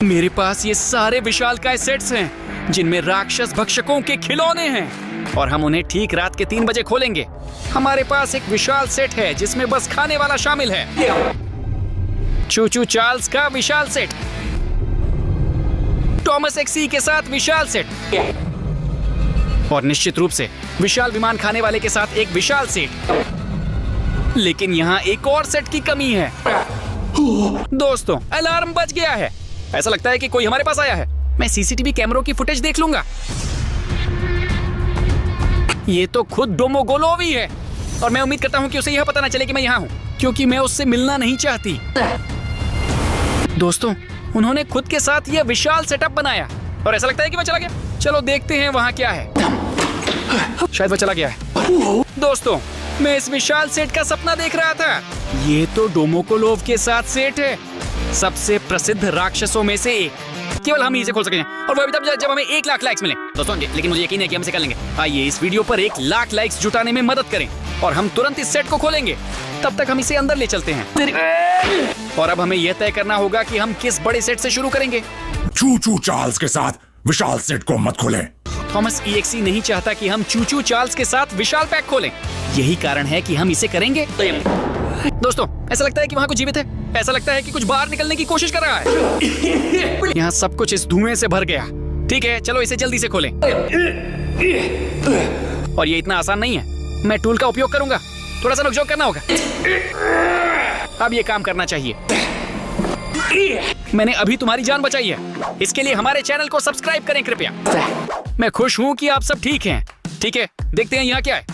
मेरे पास ये सारे विशालकाय सेट्स हैं जिनमें राक्षस भक्षकों के खिलौने हैं और हम उन्हें ठीक रात के 3 बजे खोलेंगे। हमारे पास एक विशाल सेट है जिसमें बस खाने वाला शामिल है। चूचू चार्ल्स का विशाल सेट, थॉमस एक्सी के साथ विशाल सेट और निश्चित रूप से विशाल विमान खाने वाले के साथ एक विशाल सेट। लेकिन यहाँ एक और सेट की कमी है। दोस्तों, अलार्म बज गया है। ऐसा लगता है कि कोई हमारे पास आया है। मैं सीसीटीवी कैमरों की फुटेज देख लूंगा। ये तो खुद डोमोगोलोव ही है और मैं उम्मीद करता हूँ कि उसे यह पता ना चले कि मैं यहाँ हूँ, क्योंकि मैं उससे मिलना नहीं चाहती। दोस्तों, उन्होंने खुद के साथ यह विशाल सेटअप बनाया और ऐसा लगता है कि वह चला गया। चलो देखते हैं वहाँ क्या है। शायद वह चला गया है। दोस्तों, मैं इस विशाल सेट का सपना देख रहा था। ये तो डोमोगोलोव के साथ सेट है, सबसे प्रसिद्ध राक्षसों में से एक। केवल हम ही इसे खोल सकेंगे और वो भी तब जब हमें 1 लाख लाइक्स मिले। दोस्तों, लेकिन मुझे यकीन है कि हम इसे कर लेंगे। आइए इस वीडियो पर 1 लाख लाइक्स जुटाने में मदद करें और हम तुरंत इस सेट को खोलेंगे। तब तक हम इसे अंदर ले चलते हैं और अब हमें यह तय करना होगा कि हम किस बड़े सेट से शुरू करेंगे। चूचू चार्ल्स के साथ विशाल सेट को मत खोलें। थॉमस EXE नहीं चाहता कि हम चूचू चार्ल्स के साथ विशाल पैक खोलें। यही कारण है कि हम इसे करेंगे। दोस्तों, ऐसा लगता है कि वहाँ कुछ जीवित है। ऐसा लगता है कि कुछ बाहर निकलने की कोशिश कर रहा है। यहाँ सब कुछ इस धुएं से भर गया। ठीक है, चलो इसे जल्दी से खोलें। और ये इतना आसान नहीं है। मैं टूल का उपयोग करूंगा। थोड़ा सा नोक-झोंक करना होगा। अब ये काम करना चाहिए। मैंने अभी तुम्हारी जान बचाई है। इसके लिए हमारे चैनल को सब्सक्राइब करें कृपया। मैं खुश हूँ कि आप सब ठीक हैं। ठीक है, देखते हैं यहाँ क्या है।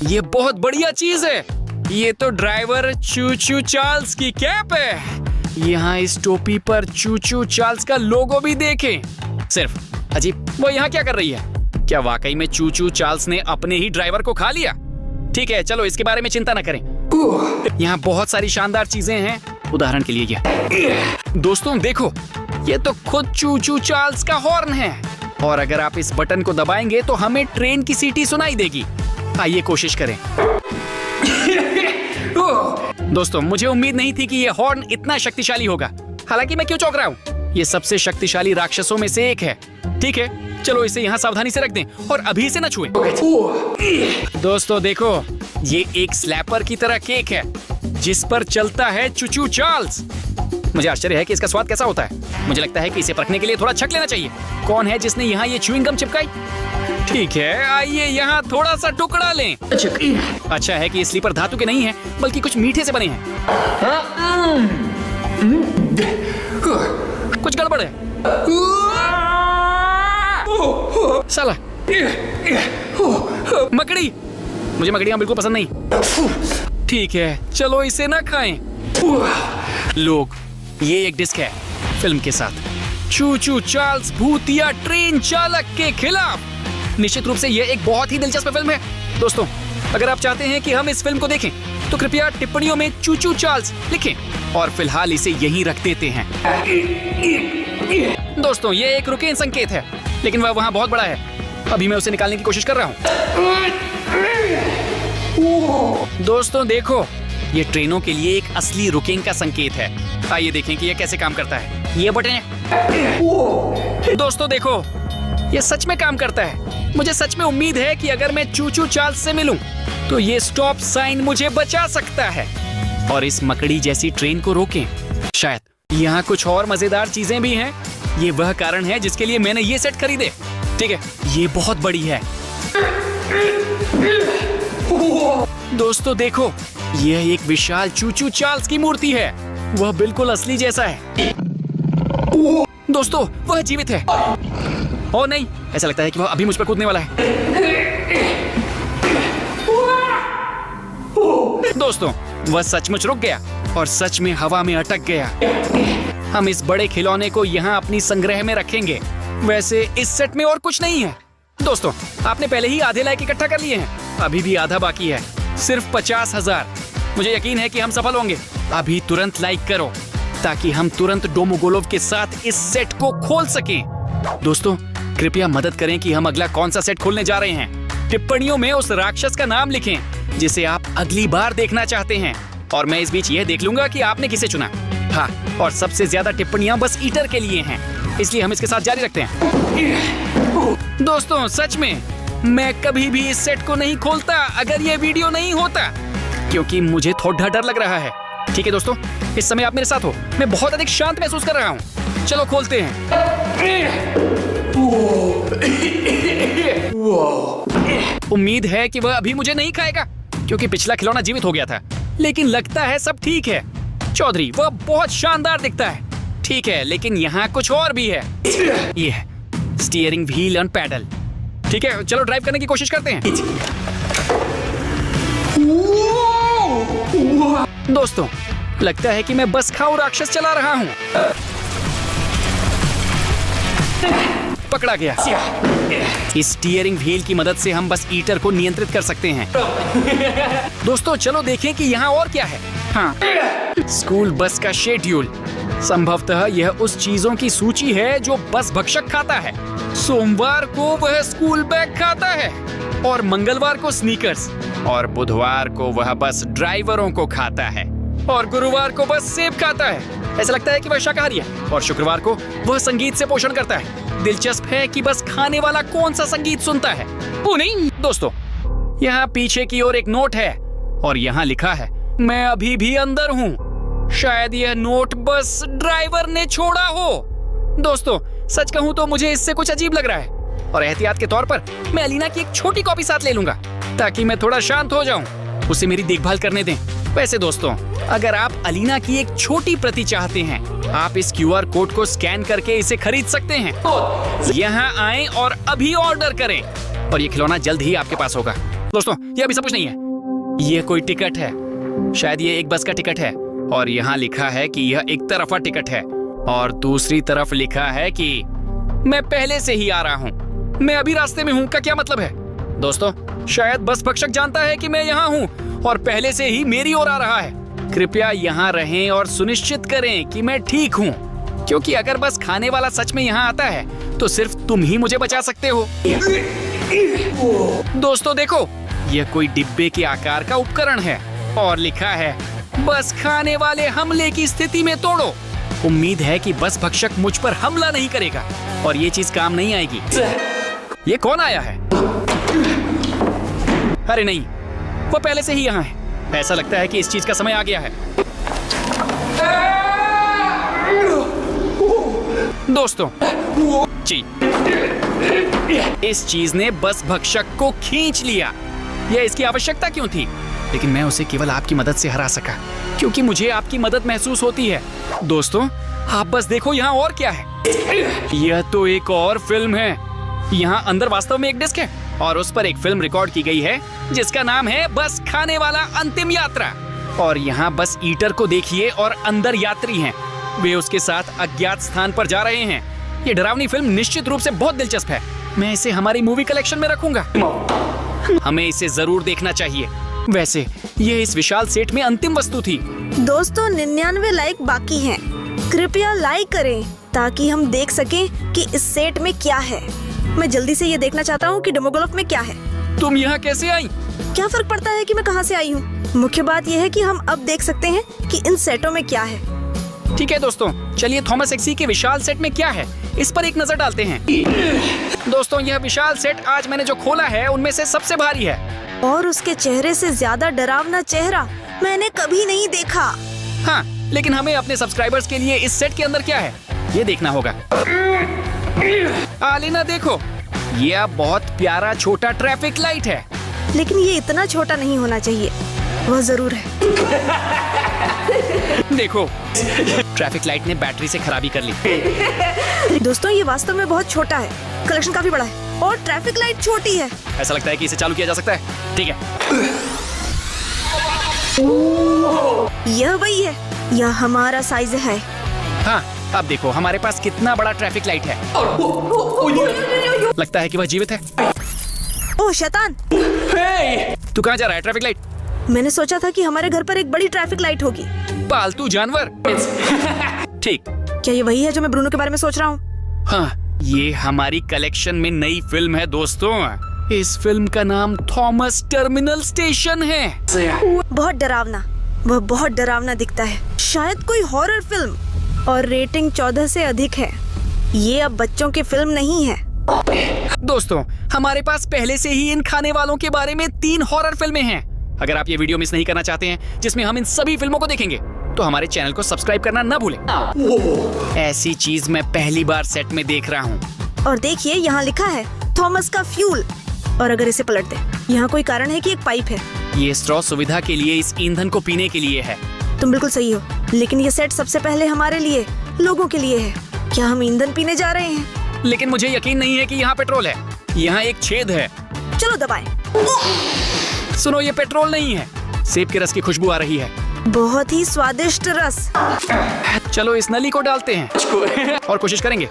ये बहुत बढ़िया चीज है। ये तो ड्राइवर चूचू चार्ल्स की कैप है। यहाँ इस टोपी पर चूचू चार्ल्स का लोगो भी देखें। सिर्फ अजीब, वो यहाँ क्या कर रही है? क्या वाकई में चूचू चार्ल्स ने अपने ही ड्राइवर को खा लिया? ठीक है, चलो इसके बारे में चिंता न करें। यहाँ बहुत सारी शानदार चीजें हैं। उदाहरण के लिए ये। दोस्तों देखो, ये तो खुद चूचू चार्ल्स का हॉर्न है और अगर आप इस बटन को दबाएंगे तो हमें ट्रेन की सीटी सुनाई देगी। आइए कोशिश करें। दोस्तों, मुझे उम्मीद नहीं थी कि ये हॉर्न इतना शक्तिशाली होगा। हालांकि मैं क्यों चौंक रहा हूँ? ये सबसे शक्तिशाली राक्षसों में से एक है। ठीक है, चलो इसे यहाँ सावधानी से रख दें और अभी इसे न छुएं। दोस्तों देखो, ये एक स्लैपर की तरह केक है जिस पर चलता है चूचू चार्ल्स। मुझे आश्चर्य है कि इसका स्वाद कैसा होता है। मुझे लगता है कि इसे परखने के लिए थोड़ा छक लेना चाहिए। कौन है जिसने यहाँ ये च्युइंग गम चिपकाई? ठीक है, आइए यहाँ थोड़ा सा टुकड़ा लें। अच्छा है कि ये स्लीपर धातु के नहीं है बल्कि कुछ मीठे से बने हैं। कुछ गड़बड़ है। साला मकड़ी। मुझे मकड़ियाँ बिल्कुल पसंद नहीं। ठीक है, चलो इसे ना खाएं। लोग, ये एक डिस्क है फिल्म के साथ। चूचू चार्ल्स भूतिया ट्रेन चालक के खिलाफ। निश्चित रूप से ये एक बहुत ही दिलचस्प फिल्म है। दोस्तों, अगर आप चाहते हैं कि हम इस फिल्म को देखें तो कृपया टिप्पणियों में चूचू चार्ल्स लिखें और फिलहाल इसे यहीं रख देते हैं। दोस्तों, ये एक रुकेन संकेत है, लेकिन वह वहाँ बहुत बड़ा है। अभी मैं उसे निकालने की कोशिश कर रहा हूँ। दोस्तों देखो, ये ट्रेनों के लिए एक असली रुकेन का संकेत है। आइए देखें कि यह कैसे काम करता है। ये बटन है। दोस्तों देखो, ये सच में काम करता है। मुझे सच में उम्मीद है कि अगर मैं चूचू चार्ल्स से मिलूं तो ये स्टॉप साइन मुझे बचा सकता है और इस मकड़ी जैसी ट्रेन को रोकें। शायद यहाँ कुछ और मजेदार चीजें भी हैं। ये वह कारण है जिसके लिए मैंने ये सेट खरीदे। ठीक है, ये बहुत बड़ी है। दोस्तों देखो, यह एक विशाल चूचू चार्ल्स की मूर्ति है। वह बिल्कुल असली जैसा है। दोस्तों, वह जीवित है। ओ नहीं, ऐसा लगता है कि वह अभी मुझ पर कूदने वाला है। दोस्तों, वह सचमुच रुक गया और सच में हवा में अटक गया। हम इस बड़े खिलौने को यहाँ अपनी संग्रह में रखेंगे। वैसे इस सेट में और कुछ नहीं है। दोस्तों, आपने पहले ही आधे लाइक इकट्ठा कर लिए हैं। अभी भी आधा बाकी है, सिर्फ 50,000। मुझे यकीन है कि हम सफल होंगे। अभी तुरंत लाइक करो ताकि हम तुरंत डोमोगोलोव के साथ इस सेट को खोल सकें। दोस्तों, कृपया मदद करें कि हम अगला कौन सा सेट खोलने जा रहे हैं। टिप्पणियों में उस राक्षस का नाम लिखें जिसे आप अगली बार देखना चाहते हैं और मैं इस बीच यह देख लूंगा कि आपने किसे चुना। हाँ, और सबसे ज्यादा टिप्पणियां बस ईटर के लिए हैं, इसलिए हम इसके साथ जारी रखते हैं। दोस्तों सच में मैं कभी भी इस सेट को नहीं खोलता अगर ये वीडियो नहीं होता, क्योंकि मुझे थोड़ा डर लग रहा है। ठीक है दोस्तों, इस समय आप मेरे साथ हो, मैं बहुत अधिक शांत महसूस कर रहा हूँ। चलो खोलते हैं। उम्मीद है कि वह अभी मुझे नहीं खाएगा, क्योंकि पिछला खिलौना जीवित हो गया था, लेकिन लगता है सब ठीक है। चौधरी वह बहुत शानदार दिखता है। ठीक है, लेकिन यहाँ कुछ और भी है। ये है स्टीयरिंग व्हील ऑन पैडल। ठीक है, चलो ड्राइव करने की कोशिश करते हैं। दोस्तों लगता है कि मैं बस खाऊ राक्षस चला रहा हूँ। पकड़ा गया। इस स्टीयरिंग व्हील की मदद से हम बस ईटर को नियंत्रित कर सकते हैं। दोस्तों चलो देखें कि यहाँ और क्या है। हाँ, स्कूल बस का शेड्यूल। संभवतः यह उस चीजों की सूची है जो बस भक्षक खाता है। सोमवार को वह स्कूल बैग खाता है, और मंगलवार को स्नीकर्स, और बुधवार को वह बस ड्राइवरों को खाता है, और गुरुवार को बस सेब खाता है। ऐसा लगता है कि वह शाकाहारी है, और शुक्रवार को वह संगीत से पोषण करता है। दिलचस्प है कि बस खाने वाला कौन सा संगीत सुनता है। वो नहीं दोस्तों, यहाँ पीछे की ओर एक नोट है, और यहाँ लिखा है मैं अभी भी अंदर हूँ। शायद यह नोट बस ड्राइवर ने छोड़ा हो। दोस्तों सच कहूँ तो मुझे इससे कुछ अजीब लग रहा है, और एहतियात के तौर पर मैं अलीना की एक छोटी कॉपी साथ ले लूंगा, ताकि मैं थोड़ा शांत हो जाऊं, उसे मेरी देखभाल करने दें। वैसे दोस्तों अगर आप अलीना की एक छोटी प्रति चाहते हैं, आप इस QR कोड को स्कैन करके इसे खरीद सकते हैं। यहाँ आएं और अभी ऑर्डर करें, और ये खिलौना जल्द ही आपके पास होगा। दोस्तों ये अभी सब कुछ नहीं है, ये कोई टिकट है। शायद ये एक बस का टिकट है, और यहाँ लिखा है कि यह एक तरफा टिकट है, और दूसरी तरफ लिखा है कि मैं पहले से ही आ रहा हूँ, मैं अभी रास्ते में हूँ का क्या मतलब है? दोस्तों शायद बस भक्षक जानता है कि मैं यहाँ हूँ और पहले से ही मेरी ओर आ रहा है। कृपया यहाँ रहें और सुनिश्चित करें कि मैं ठीक हूँ, क्योंकि अगर बस खाने वाला सच में यहाँ आता है तो सिर्फ तुम ही मुझे बचा सकते हो। दोस्तों देखो, यह कोई डिब्बे के आकार का उपकरण है, और लिखा है बस खाने वाले हमले की स्थिति में तोड़ो। उम्मीद है कि बस भक्षक मुझ पर हमला नहीं करेगा, और ये चीज काम नहीं आएगी। ये कौन आया है? अरे नहीं, वो पहले से ही यहाँ है। ऐसा लगता है कि इस चीज का समय आ गया है। दोस्तों जी, इस चीज ने बस भक्षक को खींच लिया। यह इसकी आवश्यकता क्यों थी? लेकिन मैं उसे केवल आपकी मदद से हरा सका, क्योंकि मुझे आपकी मदद महसूस होती है। दोस्तों आप बस देखो यहाँ और क्या है। यह तो एक और फिल्म है। यहाँ अंदर वास्तव में एक डिस्क है, और उस पर एक फिल्म रिकॉर्ड की गई है जिसका नाम है बस खाने वाला अंतिम यात्रा। और यहाँ बस ईटर को देखिए, और अंदर यात्री हैं, वे उसके साथ अज्ञात स्थान पर जा रहे हैं। ये डरावनी फिल्म निश्चित रूप से बहुत दिलचस्प है। मैं इसे हमारी मूवी कलेक्शन में रखूंगा। हमें इसे जरूर देखना चाहिए। वैसे ये इस विशाल सेट में अंतिम वस्तु थी। दोस्तों 99 लाइक बाकी हैं। कृपया लाइक करें ताकि हम देख सकें कि इस सेट में क्या है। मैं जल्दी से ये देखना चाहता हूँ कि डेमोग्राफ में क्या है। तुम यहाँ कैसे आई? क्या फर्क पड़ता है कि मैं कहाँ से आई हूँ? मुख्य बात यह है कि हम अब देख सकते हैं कि इन सेटों में क्या है। ठीक है दोस्तों, चलिए थॉमस एक्सी के विशाल सेट में क्या है इस पर एक नजर डालते हैं। दोस्तों यह विशाल सेट आज मैंने जो खोला है उनमें से सबसे भारी है, और उसके चेहरे से ज्यादा डरावना चेहरा मैंने कभी नहीं देखा। हाँ, लेकिन हमें अपने सब्सक्राइबर्स के लिए इस सेट के अंदर क्या है ये देखना होगा। आलिना देखो, ये बहुत प्यारा छोटा ट्रैफिक लाइट है। लेकिन ये इतना छोटा नहीं होना चाहिए। वह जरूर है। देखो, ट्रैफिक लाइट ने बैटरी से खराबी कर ली। दोस्तों ये वास्तव में बहुत छोटा है। कलेक्शन काफी बड़ा है, और ट्रैफिक लाइट छोटी है। ऐसा लगता है कि इसे चालू किया जा सकता है। ठीक है, यह वही है। यह हमारा साइज है। हाँ, अब देखो हमारे पास कितना बड़ा ट्रैफिक लाइट है। लगता है कि वह जीवित है। ओह शैतान! तू कहाँ जा रहा है? Traffic light? मैंने सोचा था कि हमारे घर पर एक बड़ी ट्रैफिक लाइट होगी। पालतू जानवर। ठीक, क्या ये वही है जो मैं ब्रूनो के बारे में सोच रहा हूँ? हाँ, ये हमारी कलेक्शन में नई फिल्म है दोस्तों। इस फिल्म का नाम थॉमस टर्मिनल स्टेशन है। बहुत डरावना। वह बहुत डरावना दिखता है, शायद कोई हॉरर फिल्म, और रेटिंग 14 से अधिक है। ये अब बच्चों की फिल्म नहीं है। दोस्तों, हमारे पास पहले से ही इन खाने वालों के बारे में 3 हॉरर फिल्में हैं। अगर आप ये वीडियो मिस नहीं करना चाहते हैं जिसमें हम इन सभी फिल्मों को देखेंगे, तो हमारे चैनल को सब्सक्राइब करना ना भूलें। ऐसी चीज मैं पहली बार सेट में देख रहा हूँ। और देखिए, यहाँ लिखा है थॉमस का फ्यूल। और अगर इसे पलट दे, यहाँ कोई कारण है कि एक पाइप है। ये स्ट्रॉ सुविधा के लिए, इस ईंधन को पीने के लिए है। तुम बिल्कुल सही हो, लेकिन ये सेट सबसे पहले हमारे लिए, लोगों के लिए है। क्या हम ईंधन पीने जा रहे हैं? लेकिन मुझे यकीन नहीं है कि यहाँ पेट्रोल है। यहाँ एक छेद है। चलो दबाएं। सुनो, ये पेट्रोल नहीं है। सेब के रस की खुशबू आ रही है। बहुत ही स्वादिष्ट रस। चलो इस नली को डालते हैं और कोशिश करेंगे।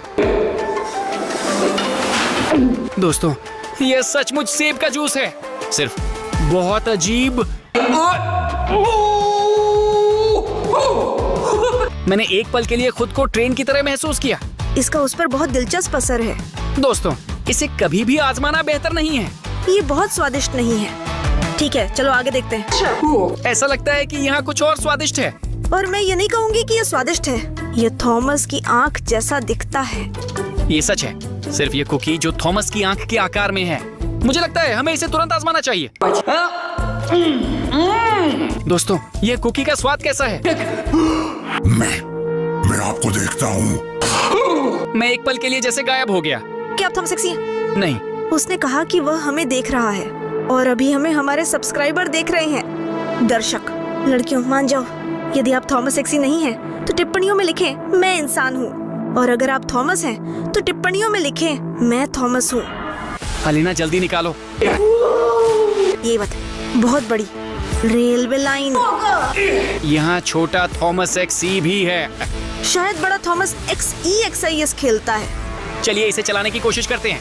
दोस्तों, ये सचमुच सेब का जूस है, सिर्फ बहुत अजीब। मैंने एक पल के लिए खुद को ट्रेन की तरह महसूस किया। इसका उस पर बहुत दिलचस्प असर है। दोस्तों, इसे कभी भी आजमाना बेहतर नहीं है। ये बहुत स्वादिष्ट नहीं है। ठीक है, चलो आगे देखते हैं। ऐसा लगता है कि यहाँ कुछ और स्वादिष्ट है। और मैं ये नहीं कहूँगी कि ये स्वादिष्ट है। ये थॉमस की आंख जैसा दिखता है। ये सच है, सिर्फ ये कुकी जो थॉमस की आंख के आकार में है। मुझे लगता है हमें इसे तुरंत आजमाना चाहिए। दोस्तों, ये कुकी का स्वाद कैसा है? मैं आपको देखता हूँ। मैं एक पल के लिए जैसे गायब हो गया। क्या आप थॉमस सेक्सी हैं? नहीं। उसने कहा कि वह हमें देख रहा है, और अभी हमें हमारे सब्सक्राइबर देख रहे हैं। दर्शक, लड़कियों मान जाओ, यदि आप थॉमस सेक्सी नहीं हैं, तो टिप्पणियों में लिखें मैं इंसान हूँ। और अगर आप थॉमस हैं, तो टिप्पणियों में लिखें मैं थॉमस हूँ। अलीना, जल्दी निकालो। ये बात बहुत बड़ी रेलवे लाइन। यहाँ छोटा थॉमस एक्स-ई भी है। शायद बड़ा थॉमस XEXIS खेलता है। चलिए इसे चलाने की कोशिश करते हैं।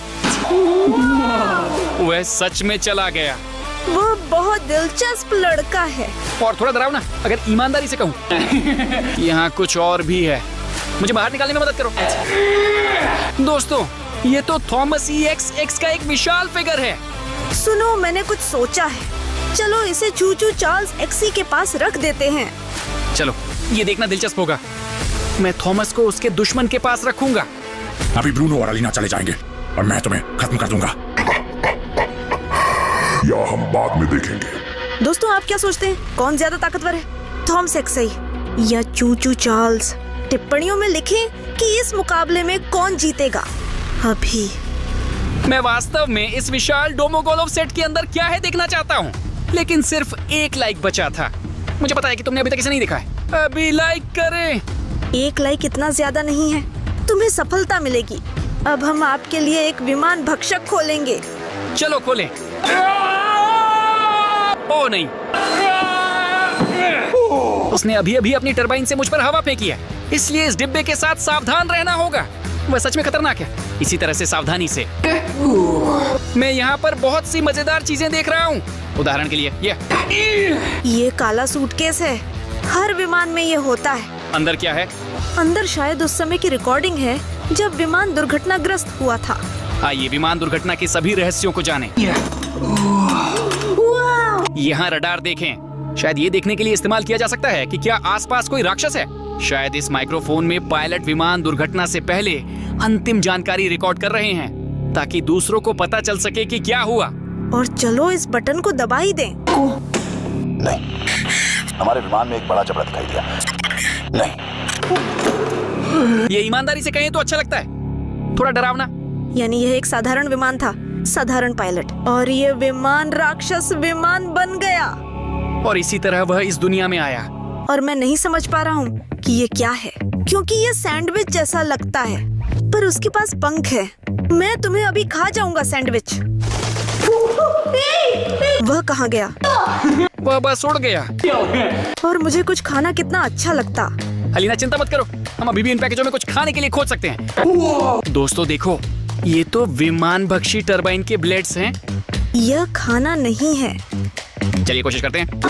वह सच में चला गया। वह बहुत दिलचस्प लड़का है। और थोड़ा डरावना, अगर ईमानदारी से कहूँ। यहाँ कुछ और भी है। मुझे बाहर निकालने में मदद करो। दोस्तों, ये तो थॉमस EXX का एक विशाल फिगर है। सुनो, मैंने कुछ सोचा है। चलो इसे चूचू चार्ल्स एक्सी के पास रख देते हैं। चलो, ये देखना दिलचस्प होगा। मैं थॉमस को उसके दुश्मन के पास रखूंगा। अभी ब्रूनो और अलीना चले जाएंगे और मैं तुम्हें खत्म कर दूंगा। या हम बाद में देखेंगे। दोस्तों, आप क्या सोचते हैं, कौन ज्यादा ताकतवर है, थॉमस एक्सी या चूचू चार्ल्स? टिप्पणियों में लिखें कि इस मुकाबले में कौन जीतेगा। अभी मैं वास्तव में इस विशाल डोमोगोलोव सेट के अंदर क्या है देखना चाहता हूँ, लेकिन सिर्फ 1 लाइक बचा था। मुझे पता है कि तुमने अभी तक इसे नहीं देखा है। अभी लाइक करें। 1 लाइक इतना ज्यादा नहीं है, तुम्हें सफलता मिलेगी। अब हम आपके लिए एक विमान भक्षक खोलेंगे। चलो खोलें। ओ नहीं, उसने अभी अभी अपनी टरबाइन से मुझ पर हवा फेंकी है, इसलिए इस डिब्बे के साथ सावधान रहना होगा। वह सच में खतरनाक है। इसी तरह से सावधानी से। मैं यहाँ पर बहुत सी मजेदार चीजें देख रहा हूँ। उदाहरण के लिए ये काला सूटकेस है। हर विमान में ये होता है। अंदर क्या है? अंदर शायद उस समय की रिकॉर्डिंग है जब विमान दुर्घटनाग्रस्त हुआ था। आइए विमान दुर्घटना के सभी रहस्यों को जानें। यहाँ रडार देखें। शायद ये देखने के लिए इस्तेमाल किया जा सकता है कि क्या आसपास कोई राक्षस है। शायद इस माइक्रोफोन में पायलट विमान दुर्घटना से पहले अंतिम जानकारी रिकॉर्ड कर रहे हैं, ताकि दूसरों को पता चल सके कि क्या हुआ। और चलो इस बटन को दबा ही दें। नहीं, हमारे विमान में एक बड़ा जबड़ा दिखाई दिया। नहीं, ये ईमानदारी से कहें तो अच्छा लगता है, थोड़ा डरावना। यानी यह एक साधारण विमान था, साधारण पायलट, और ये विमान राक्षस विमान बन गया। और इसी तरह वह इस दुनिया में आया। और मैं नहीं समझ पा रहा हूँ कि ये क्या है, क्योंकि ये सैंडविच जैसा लगता है, पर उसके पास पंख है। मैं तुम्हें अभी खा जाऊंगा सैंडविच। वह कहाँ गया? वह बस उड़ गया। और मुझे कुछ खाना कितना अच्छा लगता। अलीना, चिंता मत करो, हम अभी भी इन पैकेजों में कुछ खाने के लिए खोज सकते हैं। दोस्तों देखो, ये तो विमान भक्षी टरबाइन के ब्लेड्स हैं। यह खाना नहीं है। चलिए कोशिश करते हैं।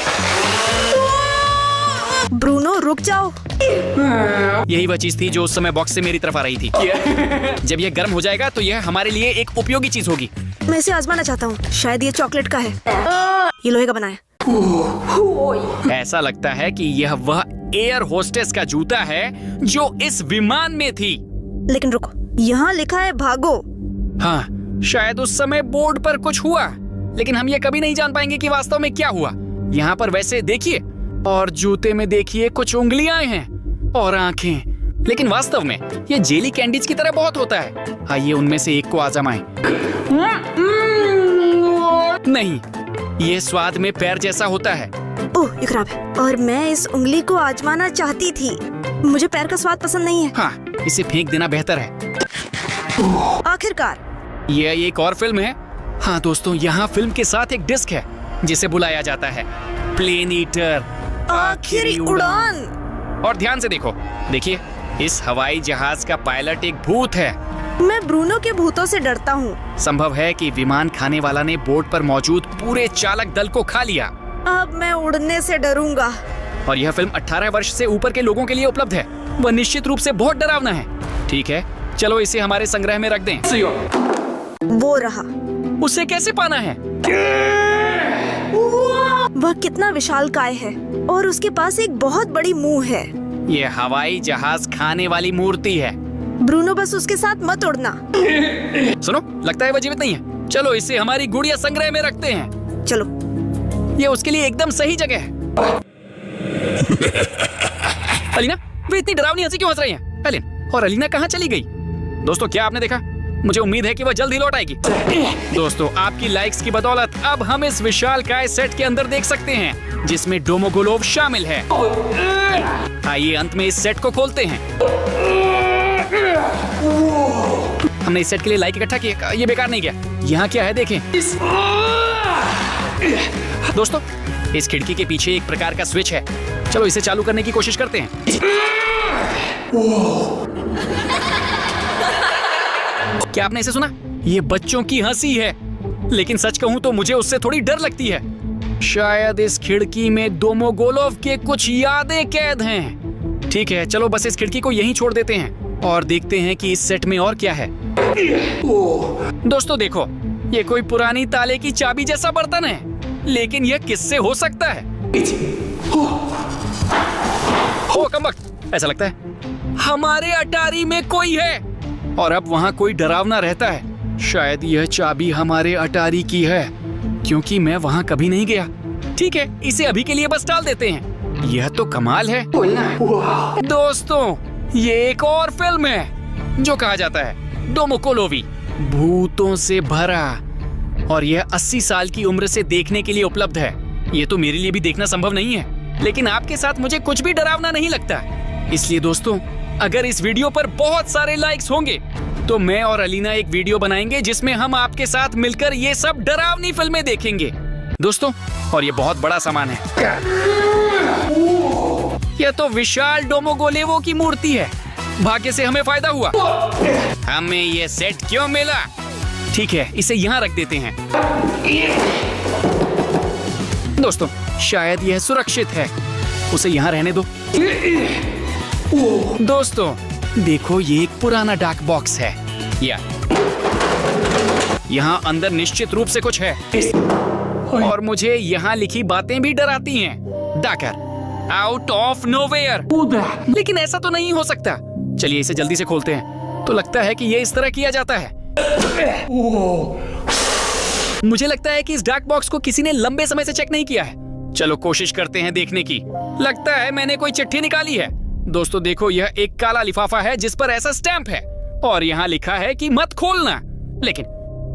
ब्रूनो, रुक जाओ। यही वह चीज थी जो उस समय बॉक्स से मेरी तरफ आ रही थी। जब यह गर्म हो जाएगा तो यह हमारे लिए एक उपयोगी चीज होगी। मैं इसे आजमाना चाहता हूँ। शायद ये चॉकलेट का है। ये लोहे का बना है। ऐसा लगता है कि यह वह एयर होस्टेस का जूता है जो इस विमान में थी। लेकिन रुको, यहाँ लिखा है भागो। हाँ, शायद उस समय बोर्ड पर कुछ हुआ, लेकिन हम ये कभी नहीं जान पाएंगे कि वास्तव में क्या हुआ। यहाँ पर वैसे देखिए, और जूते में देखिए कुछ उंगलियां हैं और आंखें, लेकिन वास्तव में ये जेली कैंडीज की तरह बहुत होता है। आइए उनमें से एक को आजमाएं। नहीं, ये स्वाद में पैर जैसा होता है। ओह, ये खराब है। और मैं इस उंगली को आजमाना चाहती थी। मुझे पैर का स्वाद पसंद नहीं है। हाँ, इसे फेंक देना बेहतर है। आखिरकार यह एक और फिल्म है। हाँ दोस्तों, यहाँ फिल्म के साथ एक डिस्क है जिसे बुलाया जाता है प्लेन ईटर, आखिरी उड़ान। और ध्यान से देखो, देखिए इस हवाई जहाज का पायलट एक भूत है। मैं ब्रूनो के भूतों से डरता हूँ। संभव है कि विमान खाने वाला ने बोर्ड पर मौजूद पूरे चालक दल को खा लिया। अब मैं उड़ने से डरूंगा। और यह फिल्म 18 वर्ष से ऊपर के लोगों के लिए उपलब्ध है। वह निश्चित रूप से बहुत डरावना है। ठीक है, चलो इसे हमारे संग्रह में रख दें। वो रहा। उसे कैसे पाना है? वह कितना विशालकाय है और उसके पास एक बहुत बड़ी मुंह है। ये हवाई जहाज खाने वाली मूर्ति है। ब्रूनो, बस उसके साथ मत उड़ना। सुनो, लगता है वह जीवित नहीं है। चलो इसे हमारी गुड़िया संग्रह में रखते हैं। चलो, ये उसके लिए एकदम सही जगह है। अलीना, वे इतनी डरावनी हंसी क्यों हंस रही हैं? एलिन, और अलीना कहाँ चली गई? दोस्तों, क्या आपने देखा? मुझे उम्मीद है कि वह जल्द ही लौट आएगी। दोस्तों, आपकी लाइक्स की बदौलत अब हम इस विशालकाय सेट के अंदर देख सकते हैं जिसमें डोमोगोलोव शामिल है। आइए अंत में इस सेट को खोलते हैं। हमने इस सेट के लिए लाइक इकट्ठा किया, ये बेकार नहीं गया। यहाँ क्या है देखें। दोस्तों, इस खिड़की के पीछे एक प्रकार का स्विच है। चलो इसे चालू करने की कोशिश करते हैं। क्या आपने इसे सुना? ये बच्चों की हंसी है, लेकिन सच कहूं तो मुझे उससे थोड़ी डर लगती है। शायद इस खिड़की में दोमोगोलोव के कुछ यादें कैद हैं। ठीक है, चलो बस इस खिड़की को यहीं छोड़ देते हैं और देखते हैं कि इस सेट में और क्या है। दोस्तों देखो, ये कोई पुरानी ताले की चाबी जैसा बर्तन है, लेकिन यह किससे हो सकता है? ओ कमबख्त, ऐसा लगता है हमारे अटारी में कोई है और अब वहाँ कोई डरावना रहता है। शायद यह चाबी हमारे अटारी की है, क्योंकि मैं वहाँ कभी नहीं गया। ठीक है, इसे अभी के लिए बस डाल देते हैं। यह तो कमाल है। दोस्तों, ये एक और फिल्म है जो कहा जाता है डोमोकोलोवी, भूतों से भरा, और यह 80 साल की उम्र से देखने के लिए उपलब्ध है। ये तो मेरे लिए भी देखना संभव नहीं है, लेकिन आपके साथ मुझे कुछ भी डरावना नहीं लगता। इसलिए दोस्तों, अगर इस वीडियो पर बहुत सारे लाइक्स होंगे तो मैं और अलीना एक वीडियो बनाएंगे जिसमें हम आपके साथ मिलकर ये सब डरावनी फिल्में देखेंगे। दोस्तों, और ये बहुत बड़ा सामान है। यह तो विशाल डोमोगोलेवो की मूर्ति है। भाग्य से हमें फायदा हुआ। हमें ये सेट क्यों मिला? ठीक है, इसे यहाँ रख देते हैं। दोस्तों, शायद यह सुरक्षित है, उसे यहाँ रहने दो। दोस्तों देखो, ये एक पुराना डाक बॉक्स है। यहाँ अंदर निश्चित रूप से कुछ है, और मुझे यहाँ लिखी बातें भी डराती हैं। डाकर, आउट ऑफ नोवेयर। लेकिन ऐसा तो नहीं हो सकता। चलिए इसे जल्दी से खोलते हैं। तो लगता है कि ये इस तरह किया जाता है। मुझे लगता है कि इस डाक बॉक्स को किसी ने लंबे समय से चेक नहीं किया है। चलो कोशिश करते हैं देखने की। लगता है मैंने कोई चिट्ठी निकाली है। दोस्तों देखो, यह एक काला लिफाफा है जिस पर ऐसा स्टैंप है और यहाँ लिखा है कि मत खोलना। लेकिन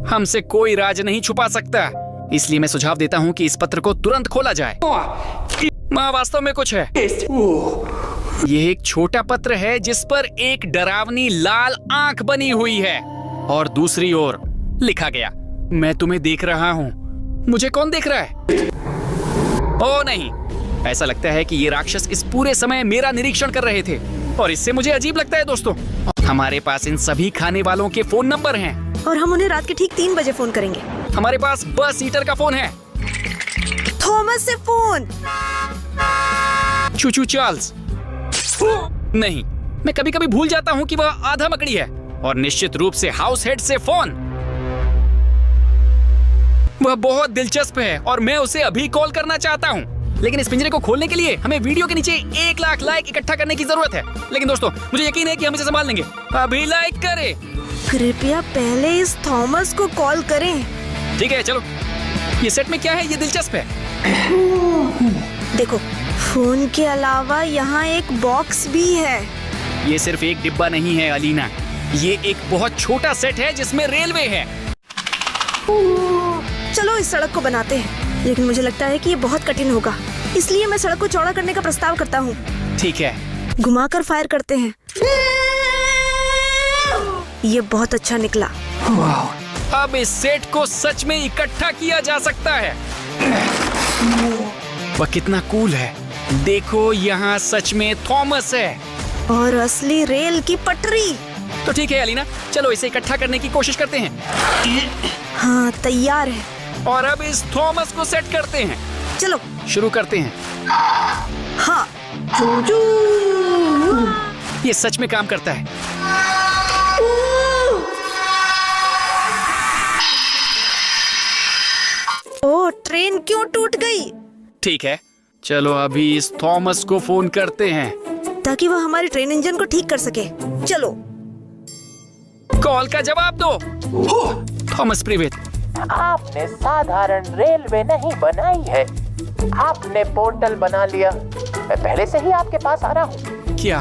हमसे कोई राज नहीं छुपा सकता, इसलिए मैं सुझाव देता हूँ कि इस पत्र को तुरंत खोला जाए। माँ, वास्तव में कुछ है। यह एक छोटा पत्र है जिस पर एक डरावनी लाल आंख बनी हुई है और दूसरी ओर लिखा गया, मैं तुम्हें देख रहा हूँ। मुझे कौन देख रहा है? ओ नहीं, ऐसा लगता है कि ये राक्षस इस पूरे समय मेरा निरीक्षण कर रहे थे, और इससे मुझे अजीब लगता है। दोस्तों, हमारे पास इन सभी खाने वालों के फोन नंबर हैं और हम उन्हें रात के ठीक 3 बजे फोन करेंगे। हमारे पास बस ईटर का फोन है। थॉमस से फोन। चूचू चार्ल्स। नहीं, मैं कभी कभी भूल जाता हूँ कि वह आधा मकड़ी है। और निश्चित रूप से हाउस हेड से फोन। वह बहुत दिलचस्प है और मैं उसे अभी कॉल करना चाहता हूँ। लेकिन इस पिंजरे को खोलने के लिए हमें वीडियो के नीचे 1 लाख लाइक इकट्ठा करने की जरूरत है। लेकिन दोस्तों, मुझे यकीन है कि हम इसे संभाल लेंगे। अभी लाइक करें। कृपया पहले इस थॉमस को कॉल करें। ठीक है, चलो। ये सेट में क्या है, ये दिलचस्प है। देखो, फोन के अलावा यहाँ एक बॉक्स भी है। ये सिर्फ एक डिब्बा नहीं है अलीना, ये एक बहुत छोटा सेट है जिसमें रेलवे है। चलो इस सड़क को बनाते हैं, लेकिन मुझे लगता है कि ये बहुत कठिन होगा, इसलिए मैं सड़क को चौड़ा करने का प्रस्ताव करता हूँ। ठीक है। घुमाकर फायर करते हैं। ये बहुत अच्छा निकला। अब इस सेट को सच में इकट्ठा किया जा सकता है। वह कितना कूल है। देखो, यहाँ सच में थॉमस है और असली रेल की पटरी। तो ठीक है अलीना, चलो इसे इकट्ठा करने की कोशिश करते हैं। हाँ, तैयार है। और अब इस थॉमस को सेट करते हैं। चलो शुरू करते हैं। हाँ। ये सच में काम करता है। ओ, ट्रेन क्यों टूट गई? ठीक है, चलो अभी इस थॉमस को फोन करते हैं ताकि वह हमारी ट्रेन इंजन को ठीक कर सके। चलो। कॉल का जवाब दो। Thomas private. आपने साधारण रेलवे नहीं बनाई है, आपने पोर्टल बना लिया। मैं पहले से ही आपके पास आ रहा हूँ। क्या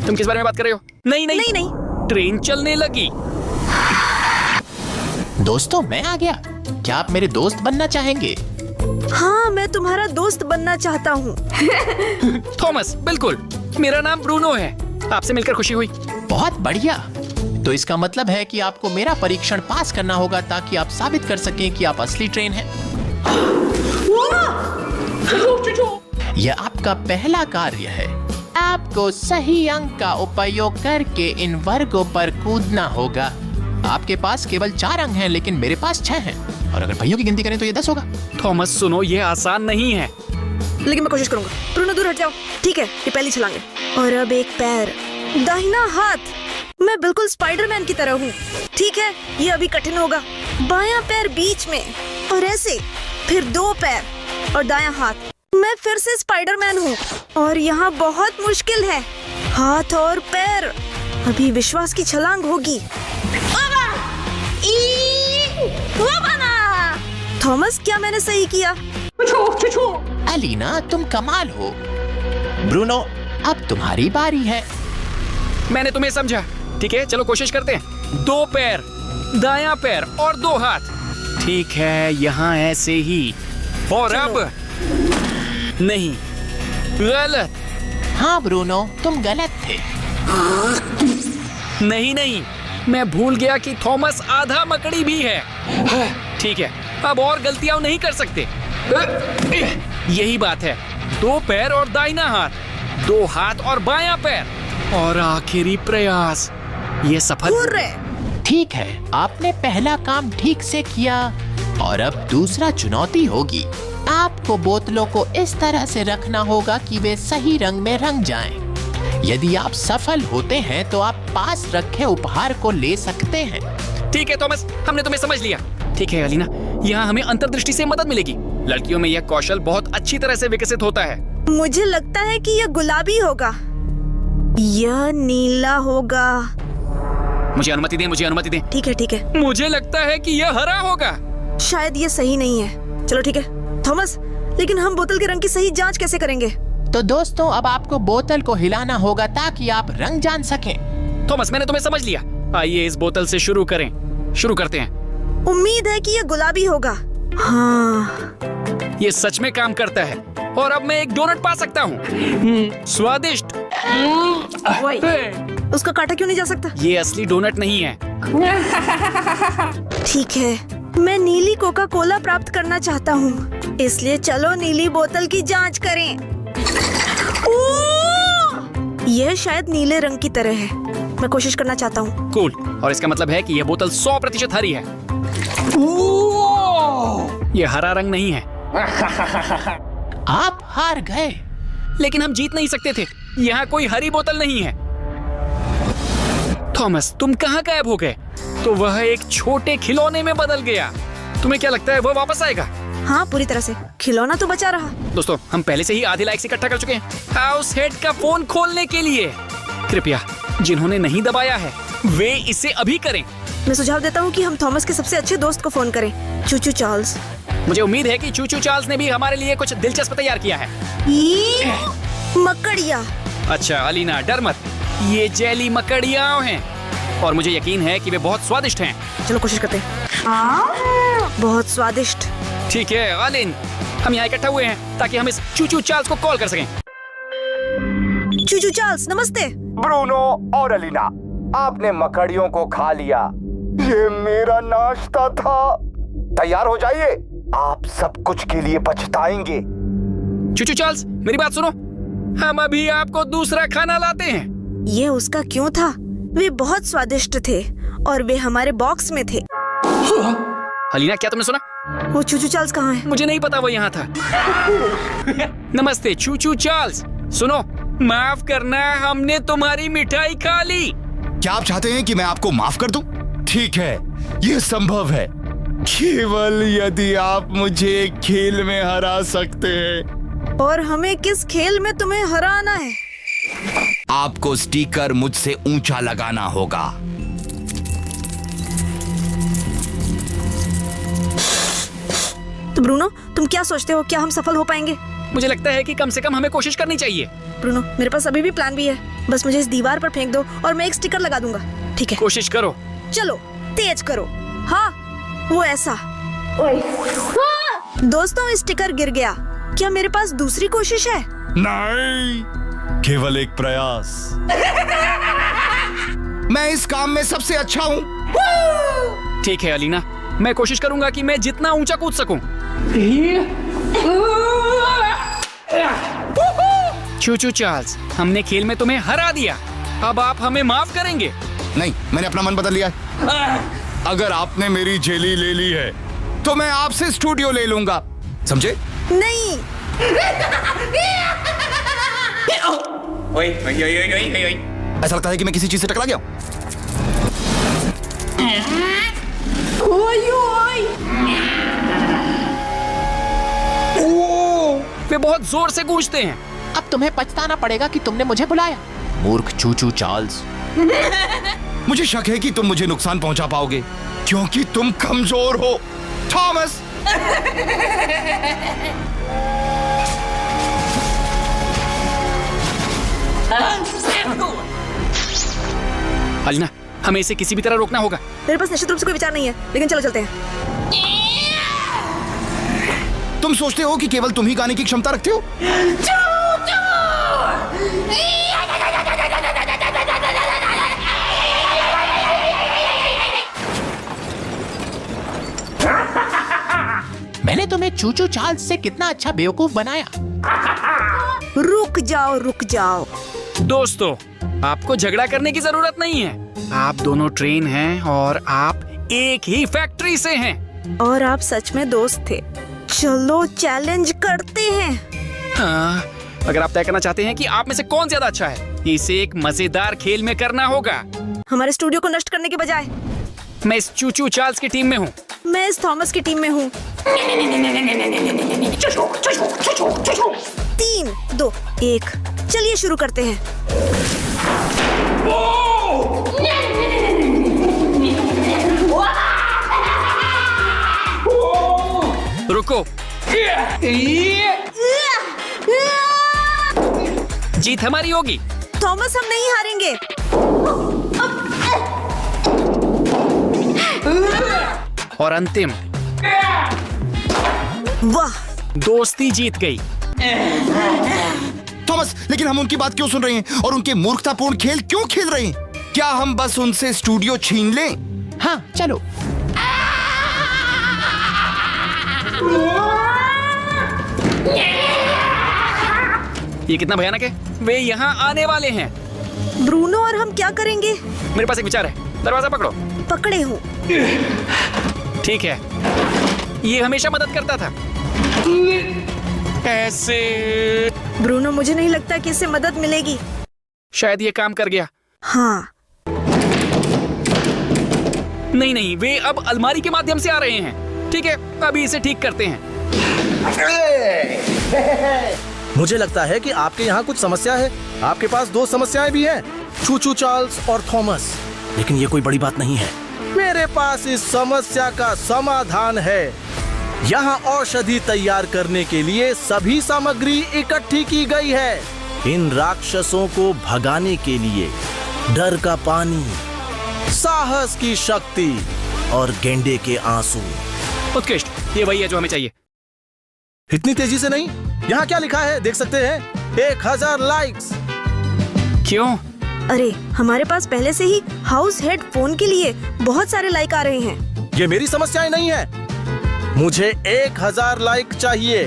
तुम किस बारे में बात कर रहे हो? नहीं नहीं नहीं नहीं। ट्रेन चलने लगी। दोस्तों, मैं आ गया। क्या आप मेरे दोस्त बनना चाहेंगे? हाँ, मैं तुम्हारा दोस्त बनना चाहता हूँ। थॉमस, बिल्कुल। मेरा नाम ब्रूनो है। आपसे मिलकर खुशी हुई। बहुत बढ़िया। तो इसका मतलब है कि आपको मेरा परीक्षण पास करना होगा ताकि आप साबित कर सकें कि आप असली ट्रेन हैं। यह आपका पहला कार्य है। आपको सही अंक का उपयोग करके इन वर्गों पर कूदना होगा। आपके पास केवल 4 अंक हैं, लेकिन मेरे पास 6 हैं। और अगर पहियों की गिनती करें तो ये 10 होगा। थॉमस सुनो, ये आसान नहीं है। लेकिन मैं कोशिश करूंगा। ब्रूनो, दूर हट जाओ। ठीक है, ये पहली छलांग है। और अब एक पैर, दाहिना हाथ। मैं बिल्कुल स्पाइडरमैन की तरह हूँ। ठीक है, ये अभी कठिन होगा। बायां पैर बीच में और ऐसे, फिर 2 पैर और दायां हाथ। मैं फिर से स्पाइडरमैन हूँ और यहाँ बहुत मुश्किल है। हाथ और पैर। अभी विश्वास की छलांग होगी। थॉमस, क्या मैंने सही किया? अलीना, तुम कमाल हो। ब्रूनो, अब तुम्हारी बारी है। मैंने तुम्हें समझा। ठीक है, चलो कोशिश करते हैं। 2 पैर, दायां पैर और 2 हाथ। ठीक है, यहाँ ऐसे ही। और अब नहीं, गलत। हाँ ब्रूनो, तुम गलत थे। नहीं नहीं, मैं भूल गया कि थॉमस आधा मकड़ी भी है। ठीक है, अब और गलतियां नहीं कर सकते। यही बात है। 2 पैर और दाहिना हाथ, 2 हाथ और बायां पैर और आखिरी प्रयास। ये सफल। हुर्रे! ठीक है, आपने पहला काम ठीक से किया। और अब दूसरा चुनौती होगी। आपको बोतलों को इस तरह से रखना होगा कि वे सही रंग में रंग जाएं। यदि आप सफल होते हैं तो आप पास रखे उपहार को ले सकते हैं। ठीक है थॉमस, हमने तुम्हें समझ लिया। ठीक है अलीना, यहाँ हमें अंतर्दृष्टि से मदद मिलेगी। लड़कियों में यह कौशल बहुत अच्छी तरह से विकसित होता है। मुझे लगता है कि यह गुलाबी होगा। यह नीला होगा। मुझे अनुमति दें, मुझे अनुमति दें। ठीक है, ठीक है। मुझे लगता है कि यह हरा होगा। शायद ये सही नहीं है। चलो ठीक है थॉमस, लेकिन हम बोतल के रंग की सही जांच कैसे करेंगे? तो दोस्तों, अब आपको बोतल को हिलाना होगा ताकि आप रंग जान सकें। थॉमस, मैंने तुम्हें समझ लिया। आइए इस बोतल से शुरू करते हैं। उम्मीद है कि यह गुलाबी होगा। हाँ, ये सच में काम करता है। और अब मैं एक डोनट पा सकता हूँ। स्वादिष्ट। उसका काटा क्यों नहीं जा सकता? ये असली डोनट नहीं है। ठीक है, मैं नीली कोका कोला प्राप्त करना चाहता हूँ, इसलिए चलो नीली बोतल की जांच करें। यह शायद नीले रंग की तरह है। मैं कोशिश करना चाहता हूँ। कूल। और इसका मतलब है कि यह बोतल 100% हरी है। यह हरा रंग नहीं है। आप हार गए। लेकिन हम जीत नहीं सकते थे। यहाँ कोई हरी बोतल नहीं है। थॉमस, तुम कहाँ गायब हो गए? तो वह एक छोटे खिलौने में बदल गया। तुम्हें क्या लगता है वो वापस आएगा? हाँ, पूरी तरह से। खिलौना तो बचा रहा। दोस्तों, हम पहले से ही आधे लाइक्स इकट्ठा कर चुके हैं हाउस हेड का फोन खोलने के लिए। कृपया जिन्होंने नहीं दबाया है वे इसे अभी करें। मैं सुझाव देता हूँ कि हम थॉमस के सबसे अच्छे दोस्त को फोन करें, चूचू चार्ल्स। मुझे उम्मीद है कि चूचू चार्ल्स ने भी हमारे लिए कुछ दिलचस्प तैयार किया है। मकड़िया। अच्छा अलीना, डर मत, ये जेली मकड़ियाँ हैं और मुझे यकीन है कि वे बहुत स्वादिष्ट हैं। चलो कोशिश करते हैं। बहुत स्वादिष्ट। ठीक है अलिन, हम यहाँ इकट्ठा हुए हैं ताकि हम इस चूचू चार्ल्स को कॉल कर सकें। चूचू चार्ल्स, नमस्ते। ब्रूनो और अलीना, आपने मकड़ियों को खा लिया। ये मेरा नाश्ता था। तैयार हो जाइए, आप सब कुछ के लिए पछताएंगे। चूचू चार्ल्स, मेरी बात सुनो, हम अभी आपको दूसरा खाना लाते हैं। ये उसका क्यों था? वे बहुत स्वादिष्ट थे और वे हमारे बॉक्स में थे। अलीना, क्या तुमने सुना? वो चूचू चार्ल्स कहाँ है? मुझे नहीं पता वो यहाँ था। नमस्ते चूचू चार्ल्स, सुनो, माफ करना, हमने तुम्हारी मिठाई खा ली। क्या आप चाहते हैं कि मैं आपको माफ कर दूं? ठीक है, यह संभव है, केवल यदि आप मुझे खेल में हरा सकते हैं। और हमें किस खेल में तुम्हें हराना है? आपको स्टिकर मुझसे ऊंचा लगाना होगा। तो ब्रूनो, तुम क्या सोचते हो, क्या हम सफल हो पाएंगे? मुझे लगता है कि कम से कम हमें कोशिश करनी चाहिए। ब्रूनो, मेरे पास अभी भी प्लान भी है। बस मुझे इस दीवार पर फेंक दो और मैं एक स्टिकर लगा दूंगा। ठीक है? कोशिश करो। चलो, तेज करो। हाँ, वो ऐसा। दोस्तों, स्टिकर गिर गया। क्या मेरे पास दूसरी कोशिश है? नहीं, केवल एक प्रयास। मैं इस काम में सबसे अच्छा हूँ। ठीक है अलीना, मैं कोशिश करूंगा कि मैं जितना ऊंचा कूद सकूं। चूचू चार्ल्स, हमने खेल में तुम्हें हरा दिया, अब आप हमें माफ करेंगे? नहीं, मैंने अपना मन बदल लिया है। अगर आपने मेरी जेली ले ली है तो मैं आपसे स्टूडियो ले लूंगा, समझे? नहीं। ऐसा लगता है कि मैं किसी चीज से टकरा गया। वे बहुत जोर से गूंजते हैं। अब तुम्हें पछताना पड़ेगा कि तुमने मुझे बुलाया, मूर्ख चूचू चार्ल्स। मुझे शक है कि तुम मुझे नुकसान पहुंचा पाओगे क्योंकि तुम कमजोर हो, थॉमस। अलीना, हमें इसे किसी भी तरह रोकना होगा। मेरे पास निश्चित रूप से कोई विचार नहीं है, लेकिन चलो चलते हैं। तुम सोचते हो कि केवल तुम ही गाने की क्षमता रखते हो? मैंने तुम्हें चूचू चार्ल्स से कितना अच्छा बेवकूफ बनाया। रुक जाओ, रुक जाओ। दोस्तों, आपको झगड़ा करने की जरूरत नहीं है। आप दोनों ट्रेन हैं और आप एक ही फैक्ट्री से हैं। और आप सच में दोस्त थे। चलो चैलेंज करते हैं। हाँ, अगर आप तय करना चाहते हैं कि आप में से कौन ज्यादा अच्छा है, इसे एक मजेदार खेल में करना होगा। हमारे स्टूडियो को नष्ट करने के बजाय मैं इस चूचू चार्ल्स की टीम में हूँ। मैं इस थॉमस की टीम में हूँ। 3, 2, 1, चलिए शुरू करते हैं। रुको, जीत हमारी होगी। थॉमस, हम नहीं हारेंगे। और अंतिम, वाह, दोस्ती जीत गई। थॉमस, लेकिन हम उनकी बात क्यों सुन रहे हैं और उनके मूर्खतापूर्ण खेल क्यों खेल रहे हैं? क्या हम बस उनसे स्टूडियो छीन लें? हाँ, चलो। ये कितना भयानक है। वे यहाँ आने वाले हैं। ब्रूनो, और हम क्या करेंगे? मेरे पास एक विचार है, दरवाजा पकड़ो। पकड़े हूँ। ठीक है, ये हमेशा मदद करता था। ऐसे ब्रूनो, मुझे नहीं लगता कि इससे मदद मिलेगी। शायद ये काम कर गया। हाँ। नहीं, वे अब अलमारी के माध्यम से आ रहे हैं ठीक है, अभी इसे ठीक करते हैं। मुझे लगता है कि आपके यहाँ कुछ समस्या है। आपके पास 2 समस्याएं भी हैं, चूचू चार्ल्स और थॉमस। लेकिन ये कोई बड़ी बात नहीं है। मेरे पास इस समस्या का समाधान है। यहाँ औषधि तैयार करने के लिए सभी सामग्री इकट्ठी की गई है। इन राक्षसों को भगाने के लिए डर का पानी, साहस की शक्ति और गेंडे के आंसू। उत्कृष्ट, ये वही है जो हमें चाहिए। इतनी तेजी से नहीं। यहाँ क्या लिखा है देख सकते हैं? 1000 लाइक्स। क्यों? अरे हमारे पास पहले से ही हाउस हेड फोन के लिए बहुत सारे लाइक आ रहे हैं। ये मेरी समस्याएं नहीं है। मुझे 1000 लाइक चाहिए।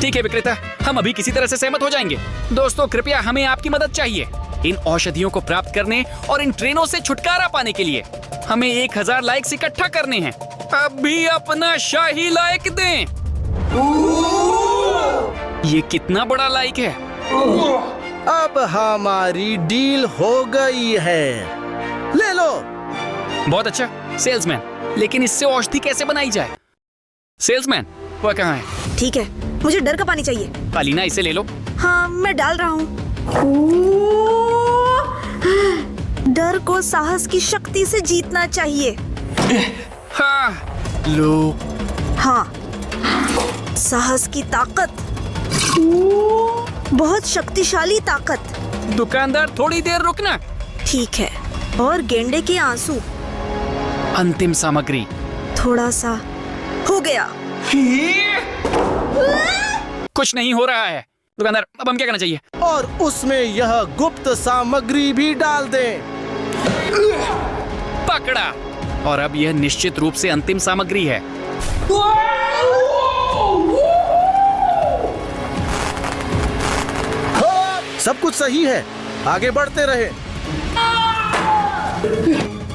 ठीक है विक्रेता, हम अभी किसी तरह से सहमत हो जाएंगे। दोस्तों कृपया हमें आपकी मदद चाहिए इन औषधियों को प्राप्त करने और इन ट्रेनों से छुटकारा पाने के लिए। हमें 1000 लाइक्स इकट्ठा करने हैं। अभी अपना शाही लाइक दें। ये कितना बड़ा लाइक है। अब हमारी डील हो गई है। ले लो। बहुत अच्छा सेल्समैन, लेकिन इससे औषधि कैसे बनाई जाए? सेल्समैन, वह कहाँ है? ठीक है, मुझे डर का पानी चाहिए। अलीना, इसे ले लो। हाँ, मैं डाल रहा हूँ। डर को साहस की शक्ति से जीतना चाहिए। हाँ, लो। हाँ, साहस की ताकत, बहुत शक्तिशाली ताकत। दुकानदार थोड़ी देर रुकना। ठीक है, और गेंडे के आंसू। अंतिम सामग्री। थोड़ा सा हो गया। कुछ नहीं हो रहा है। दुकानदार, अब हम क्या करना चाहिए? और उसमें यह गुप्त सामग्री भी डाल दें। पकड़ा। और अब यह निश्चित रूप से अंतिम सामग्री है। सब कुछ सही है, आगे बढ़ते रहे।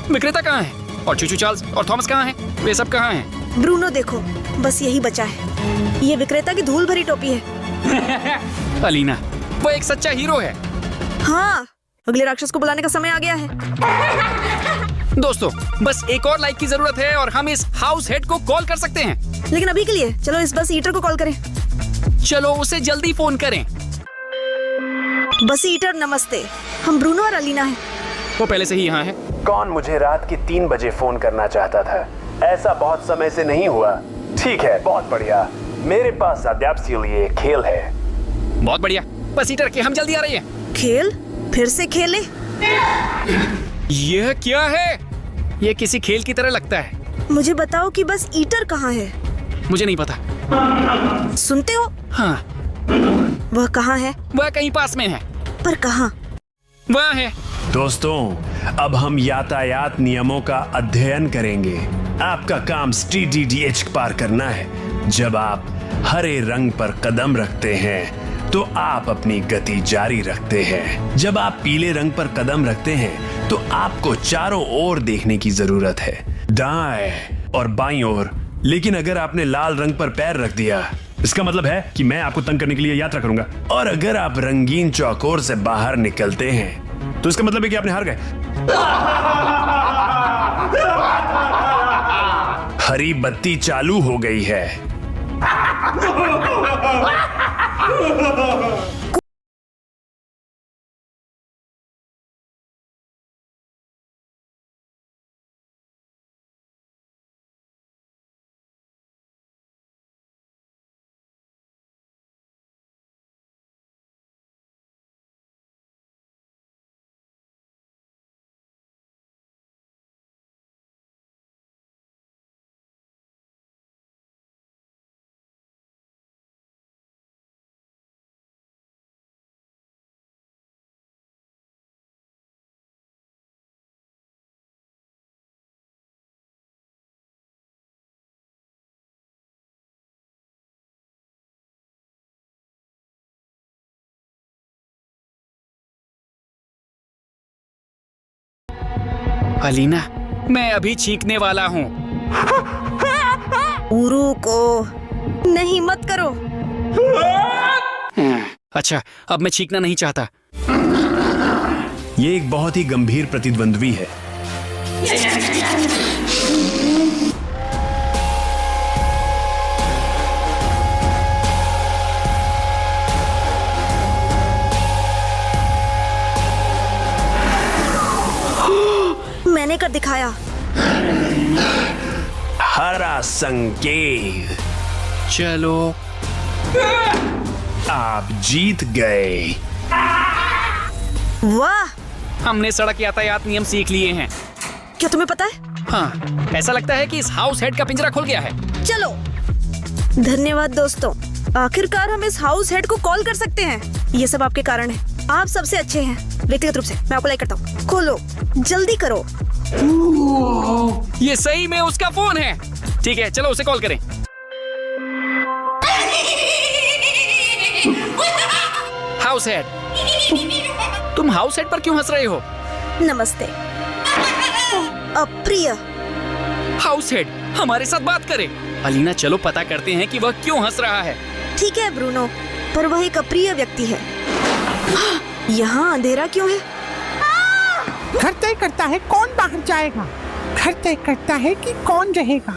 विक्रेता कहाँ है? और चूचू चार्ल्स और थॉमस कहाँ हैं? वे सब कहाँ हैं? ब्रूनो देखो, बस यही बचा है। ये विक्रेता की धूल भरी टोपी है। अलीना, वो एक सच्चा हीरो है। हाँ, अगले राक्षस को बुलाने का समय आ गया है। दोस्तों, बस एक और लाइक की जरूरत है और हम इस हाउस हेड को कॉल कर सकते हैं। लेकिन अभी के लिए चलो इस बस ईटर को कॉल करें। चलो उसे जल्दी फोन करें। बस ईटर नमस्ते, हम ब्रूनो और अलीना हैं। वो पहले से ही यहाँ है। कौन मुझे रात के 3 बजे फोन करना चाहता था? ऐसा बहुत समय से नहीं हुआ। ठीक है, बहुत बढ़िया। मेरे पास अद्याप लिए खेल है। बहुत बढ़िया, बस ईटर के हम जल्दी आ रही है। खेल? फिर से खेले? यह क्या है? यह किसी खेल की तरह लगता है। मुझे बताओ कि बस ईटर कहाँ है? मुझे नहीं पता। सुनते हो? हाँ, वह कहाँ है? वह कहीं पास में है। पर कहाँ? वह है। दोस्तों, अब हम यातायात नियमों का अध्ययन करेंगे। आपका काम STDDH पार करना है। जब आप हरे रंग पर कदम रखते हैं तो आप अपनी गति जारी रखते हैं। जब आप पीले रंग पर कदम रखते हैं तो आपको चारों ओर देखने की जरूरत है, दाएं और बाईं ओर। लेकिन अगर आपने लाल रंग पर पैर रख दिया, इसका मतलब है कि मैं आपको तंग करने के लिए यात्रा करूंगा। और अगर आप रंगीन चौकोर से बाहर निकलते हैं तो इसका मतलब है कि आपने हार गए। हरी बत्ती चालू हो गई है। अलीना, मैं अभी चीखने वाला हूँ। उरू को नहीं, मत करो। अच्छा, अब मैं चीखना नहीं चाहता। ये एक बहुत ही गंभीर प्रतिद्वंद्वी है। हरा संकेत। चलो। आप जीत गए। वाह, हमने सड़क यातायात नियम सीख लिए हैं। क्या तुम्हें पता है? हाँ, ऐसा लगता है कि इस हाउस हेड का पिंजरा खुल गया है। चलो। धन्यवाद दोस्तों, आखिरकार हम इस हाउस हेड को कॉल कर सकते हैं। ये सब आपके कारण है। आप सबसे अच्छे हैं। व्यक्तिगत रूप से मैं आपको लाइक करता हूँ। खोलो, जल्दी करो। ये सही में उसका फोन है। ठीक है, चलो उसे कॉल करें। हाउस हेड, तुम हाउस हेड पर क्यों हंस रहे हो? नमस्ते। अप्रिय। हाउस हेड हमारे साथ बात करे। अलीना, चलो पता करते हैं कि वह क्यों हंस रहा है। ठीक है ब्रूनो, पर वह एक अप्रिय व्यक्ति है। यहाँ अंधेरा क्यों है? घर तय करता है कौन बाहर जाएगा। घर तय करता है कि कौन रहेगा।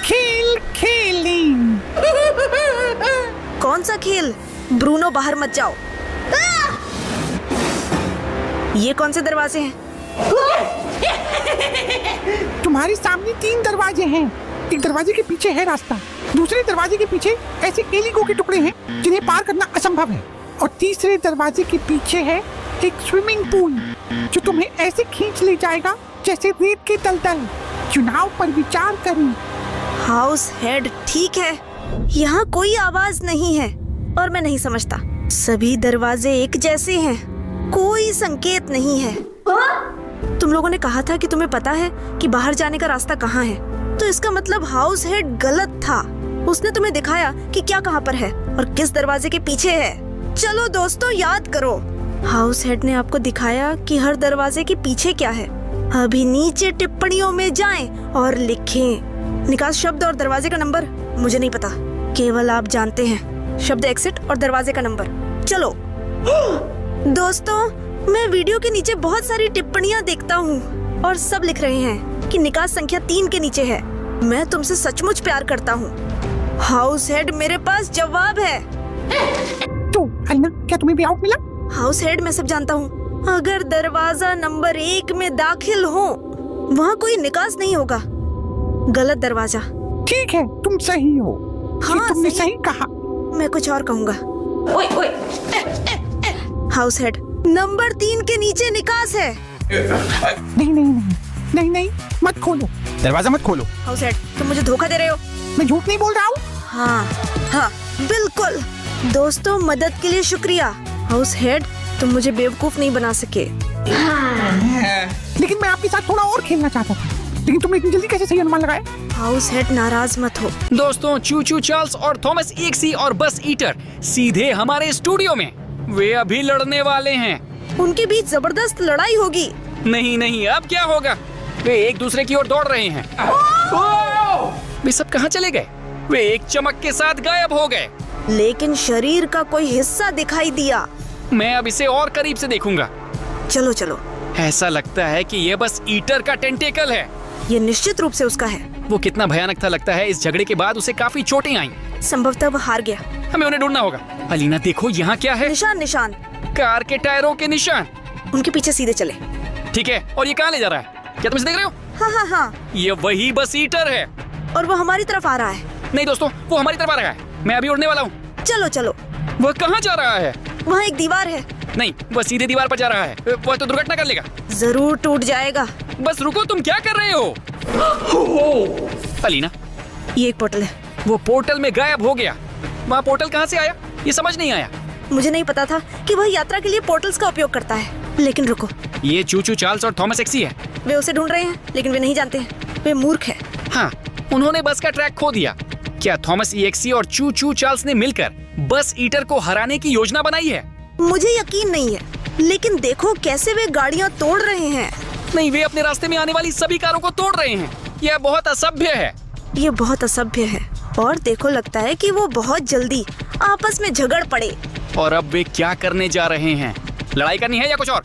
खेल खेलें। कौन सा खेल? ब्रूनो, बाहर मत जाओ। ये कौन से दरवाजे हैं? तुम्हारे सामने 3 दरवाजे हैं। एक दरवाजे के पीछे है रास्ता, दूसरे दरवाजे के पीछे ऐसे एलिगो के टुकड़े हैं जिन्हें पार करना असंभव है, और तीसरे दरवाजे के पीछे है एक स्विमिंग पूल जो तुम्हें ऐसे खींच ले जाएगा जैसे रेत के दलदल। चुनाव पर विचार करें। हाउस हेड, ठीक है। यहाँ कोई आवाज नहीं है और मैं नहीं समझता। सभी दरवाजे एक जैसे हैं, कोई संकेत नहीं है। तुम लोगों ने कहा था कि तुम्हें पता है कि बाहर जाने का रास्ता कहाँ है, तो इसका मतलब हाउस हेड गलत था। उसने तुम्हें दिखाया कि क्या कहाँ पर है और किस दरवाजे के पीछे है। चलो दोस्तों, याद करो। हाउस हेड ने आपको दिखाया कि हर दरवाजे के पीछे क्या है। अभी नीचे टिप्पणियों में जाएं और लिखें निकास शब्द और दरवाजे का नंबर। मुझे नहीं पता, केवल आप जानते हैं शब्द एक्सिट और दरवाजे का नंबर। चलो दोस्तों, मैं वीडियो के नीचे बहुत सारी टिप्पणियां देखता हूँ और सब लिख रहे हैं कि निकास संख्या 3 के नीचे है। मैं तुमसे सचमुच प्यार करता हूँ। हाउस हेड, मेरे पास जवाब है। तो अलीना, क्या तुम्हें भी आउट मिला? हाउस हेड, मैं सब जानता हूँ। अगर दरवाजा नंबर 1 में दाखिल हो, वहाँ कोई निकास नहीं होगा। गलत दरवाजा। ठीक है, तुम सही हो। हाँ, ये तुमने सही। सही कहा। मैं कुछ और कहूँगा। हाउस हेड, नंबर 3 के नीचे निकास है। नहीं नहीं नहीं नहीं नहीं, मत खोलो, दरवाजा मत खोलो। हाउस हेड, तुम मुझे धोखा दे रहे हो। मैं झूठ नहीं बोल रहा हूँ। हाँ हाँ, बिल्कुल। दोस्तों, मदद के लिए शुक्रिया। हाउस हेड, तुम मुझे बेवकूफ नहीं बना सके। लेकिन मैं आपके साथ थोड़ा और खेलना चाहता था, लेकिन तुमने इतनी जल्दी कैसे सही अनुमान लगाया? हाउस हेड, नाराज मत हो। दोस्तों, चू चू चार्ल्स और थॉमस EXE और बस ईटर सीधे हमारे स्टूडियो में। वे अभी लड़ने वाले हैं। उनके बीच जबरदस्त लड़ाई होगी। नहीं नहीं, अब क्या होगा? वे एक दूसरे की ओर दौड़ रहे हैं। वे सब कहाँ चले गए? वे एक चमक के साथ गायब हो गए। लेकिन शरीर का कोई हिस्सा दिखाई दिया। मैं अब इसे और करीब से देखूंगा। चलो चलो। ऐसा लगता है कि ये बस ईटर का टेंटेकल है। ये निश्चित रूप से उसका है। वो कितना भयानक था। लगता है इस झगड़े के बाद उसे काफी चोटें आईं। संभवतः वो हार गया। हमें उन्हें ढूंढना होगा। अलीना, देखो यहाँ क्या है? निशान निशान। कार के टायरों के निशान। उनके पीछे सीधे चले। ठीक है, और ये कहाँ ले जा रहा है? क्या तुम इसे देख रहे हो? हाँ हाँ हाँ, ये वही बस ईटर है। और वो हमारी तरफ आ रहा है। नहीं दोस्तों, वो हमारी तरफ आ रहा है। मैं अभी उड़ने वाला हूँ। चलो चलो। वह कहाँ जा रहा है? वहाँ एक दीवार है। नहीं, वह सीधे दीवार पर जा रहा है। वह तो दुर्घटना कर लेगा। जरूर टूट जाएगा। बस रुको, तुम क्या कर रहे हो? अलीना, ये एक पोर्टल है। वो पोर्टल में गायब हो गया। वहाँ पोर्टल कहाँ से आया, ये समझ नहीं आया। मुझे नहीं पता था कि वह यात्रा के लिए पोर्टल्स का उपयोग करता है। लेकिन रुको, ये चू चू चार्ल्स और थॉमस EXE है। वे उसे ढूंढ रहे हैं, लेकिन वे नहीं जानते हैं। वे मूर्ख है। हाँ, उन्होंने बस का ट्रैक खो दिया। क्या थॉमस EXE और चू चू चार्ल्स ने मिलकर बस ईटर को हराने की योजना बनाई है? मुझे यकीन नहीं है, लेकिन देखो कैसे वे गाड़ियाँ तोड़ रहे हैं। नहीं, वे अपने रास्ते में आने वाली सभी कारों को तोड़ रहे हैं। यह बहुत असभ्य है। ये बहुत असभ्य है। और देखो, लगता है कि वो बहुत जल्दी आपस में झगड़ पड़े। और अब वे क्या करने जा रहे हैं? लड़ाई करनी है या कुछ और?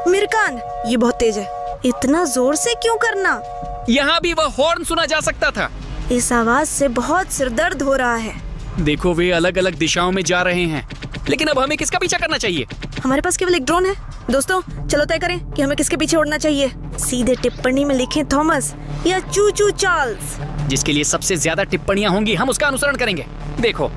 मिरकान, ये बहुत तेज है। इतना जोर से क्यों करना? यहाँ भी वह हॉर्न सुना जा सकता था। इस आवाज से बहुत सिरदर्द हो रहा है। देखो, वे अलग अलग दिशाओं में जा रहे हैं। लेकिन अब हमें किसका पीछा करना चाहिए? हमारे पास केवल एक ड्रोन है। दोस्तों चलो तय करें कि हमें किसके पीछे उड़ना चाहिए। सीधे टिप्पणी में लिखें थॉमस या चू चू चार्ल्स। जिसके लिए सबसे ज्यादा टिप्पणियां होंगी हम उसका अनुसरण करेंगे। देखो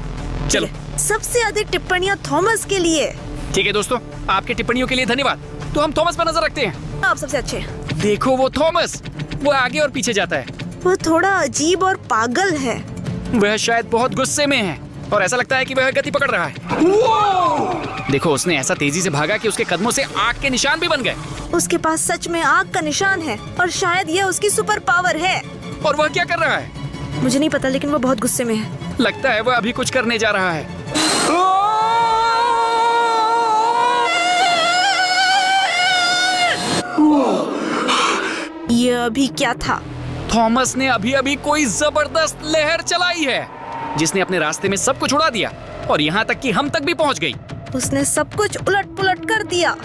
चलो। सबसे अधिक टिप्पणियां थॉमस के लिए। ठीक है दोस्तों, आपकी टिप्पणियों के लिए धन्यवाद। तो हम थॉमस पर नजर रखते हैं। आप सबसे अच्छे हैं। देखो वो थॉमस, वो आगे और पीछे जाता है। वो थोड़ा अजीब और पागल है। वह शायद बहुत गुस्से में है और ऐसा लगता है कि वह गति पकड़ रहा है। देखो उसने ऐसा तेजी से भागा कि उसके कदमों से आग के निशान भी बन गए। उसके पास सच में आग का निशान है और शायद यह उसकी सुपर पावर है। और वह क्या कर रहा है? मुझे नहीं पता, लेकिन वो बहुत गुस्से में है। लगता है वह अभी कुछ करने जा रहा है। ये अभी क्या था? थॉमस ने अभी अभी कोई जबरदस्त लहर चलाई है जिसने अपने रास्ते में सब कुछ उड़ा दिया और यहाँ तक कि हम तक भी पहुँच गई। उसने सब कुछ उलट पुलट कर दिया।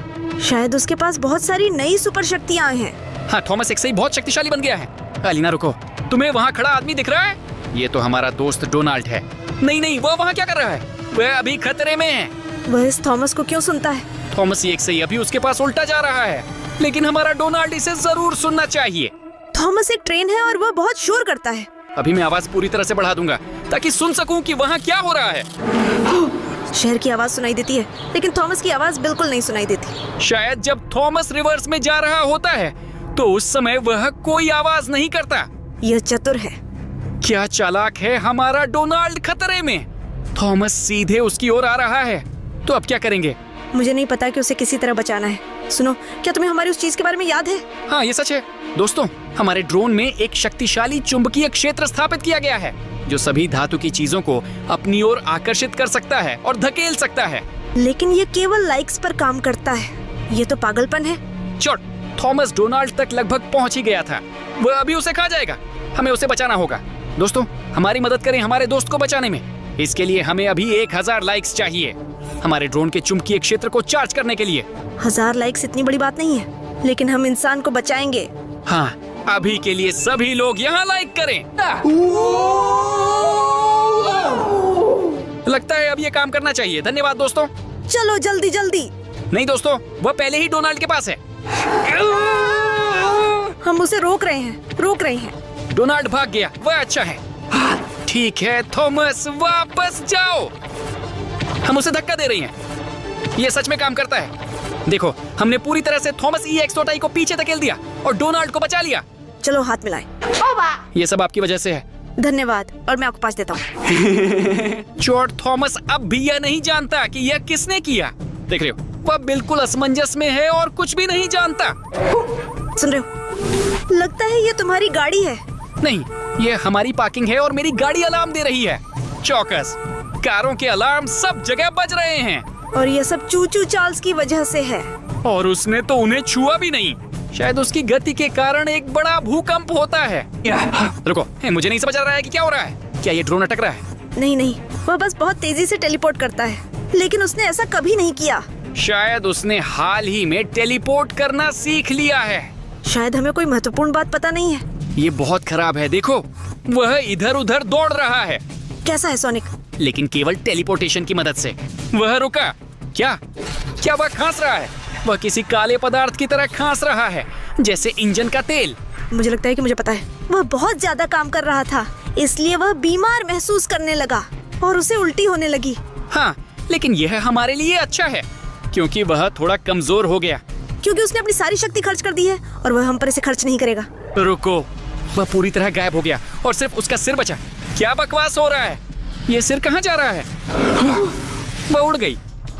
शायद उसके पास बहुत सारी नई सुपर शक्तियाँ हैं। हाँ, थॉमस एक सही बहुत शक्तिशाली बन गया है। अलीना रुको, तुम्हें वहाँ खड़ा आदमी दिख रहा है? ये तो हमारा दोस्त डोनाल्ड है। नहीं, वो वहाँ क्या कर रहा है? वह अभी खतरे में है। वह इस थॉमस को क्यों सुनता है? थॉमस एक सही अभी उसके पास उल्टा जा रहा है, लेकिन हमारा डोनाल्ड इसे जरूर सुनना चाहिए। थॉमस एक ट्रेन है और वह बहुत शोर करता है। अभी मैं आवाज पूरी तरह से बढ़ा दूंगा ताकि सुन सकूं कि वहाँ क्या हो रहा है। शहर की आवाज सुनाई देती है, लेकिन थॉमस की आवाज बिल्कुल नहीं सुनाई देती। शायद जब थॉमस रिवर्स में जा रहा होता है तो उस समय वह कोई आवाज नहीं करता। यह चतुर है। क्या चालाक है हमारा डोनाल्ड। खतरे में। थॉमस सीधे उसकी ओर आ रहा है। तो अब क्या करेंगे? मुझे नहीं पता कि उसे किसी तरह बचाना है। सुनो, क्या तुम्हें हमारी उस चीज के बारे में याद है? हाँ, ये सच है दोस्तों। हमारे ड्रोन में एक शक्तिशाली चुंबकीय क्षेत्र स्थापित किया गया है जो सभी धातु की चीजों को अपनी ओर आकर्षित कर सकता है और धकेल सकता है। लेकिन ये केवल लाइक्स पर काम करता है। ये तो पागलपन है। चोट, थॉमस डोनाल्ड तक लगभग पहुंच ही गया था। वह अभी उसे खा जाएगा। हमें उसे बचाना होगा। दोस्तों हमारी मदद करें हमारे दोस्त को बचाने में। इसके लिए हमें अभी 1000 लाइक्स चाहिए हमारे ड्रोन के चुंबकीय क्षेत्र को चार्ज करने के लिए। 1000 लाइक्स इतनी बड़ी बात नहीं है, लेकिन हम इंसान को बचाएंगे। हाँ, अभी के लिए सभी लोग यहाँ लाइक करें। लगता है अब ये काम करना चाहिए। धन्यवाद दोस्तों। चलो जल्दी जल्दी। नहीं दोस्तों, वह पहले ही डोनाल्ड के पास है। हम उसे रोक रहे हैं। डोनाल्ड भाग गया, वह अच्छा है। ठीक है थॉमस, वापस जाओ। हम उसे धक्का दे रही हैं। ये सच में काम करता है। देखो, हमने पूरी तरह से थॉमस ई एक्सोटाई को पीछे धकेल दिया और डोनाल्ड को बचा लिया। चलो हाथ मिलाएं। ये सब आपकी वजह से है। धन्यवाद, और मैं आपको पास देता हूँ। चोट, थॉमस अब भी यह नहीं जानता कि यह किसने किया। देख रहे हो, वह बिल्कुल असमंजस में है और कुछ भी नहीं जानता। सुन रहे हो? लगता है ये तुम्हारी गाड़ी है। नहीं, ये हमारी पार्किंग है और मेरी गाड़ी अलार्म दे रही है। चौकस, कारों के अलार्म सब जगह बज रहे हैं। और ये सब चू चू चार्ल्स की वजह से है। और उसने तो उन्हें छुआ भी नहीं। शायद उसकी गति के कारण एक बड़ा भूकंप होता है। रुको, मुझे नहीं समझ आ रहा है कि क्या हो रहा है। क्या ये ड्रोन अटक रहा है? नहीं, वह बस बहुत तेजी से टेलीपोर्ट करता है, लेकिन उसने ऐसा कभी नहीं किया। शायद उसने हाल ही में टेलीपोर्ट करना सीख लिया है। शायद हमें कोई महत्वपूर्ण बात पता नहीं है। ये बहुत खराब है। देखो, वह इधर उधर दौड़ रहा है। कैसा है सोनिक? लेकिन केवल टेलीपोर्टेशन की मदद से। वह रुका। क्या वह खांस रहा है? वह किसी काले पदार्थ की तरह खांस रहा है, जैसे इंजन का तेल। मुझे लगता है कि मुझे पता है। वह बहुत ज्यादा काम कर रहा था, इसलिए वह बीमार महसूस करने लगा और उसे उल्टी होने लगी। हाँ, लेकिन यह हमारे लिए अच्छा है क्योंकि वह थोड़ा कमजोर हो गया। क्योंकि उसने अपनी सारी शक्ति खर्च कर दी है और वह हम पर इसे खर्च नहीं करेगा। रुको, वह पूरी तरह गायब हो गया और सिर्फ उसका सिर बचा। क्या बकवास हो रहा है? ये सिर कहाँ जा रहा है? वह उड़ गई।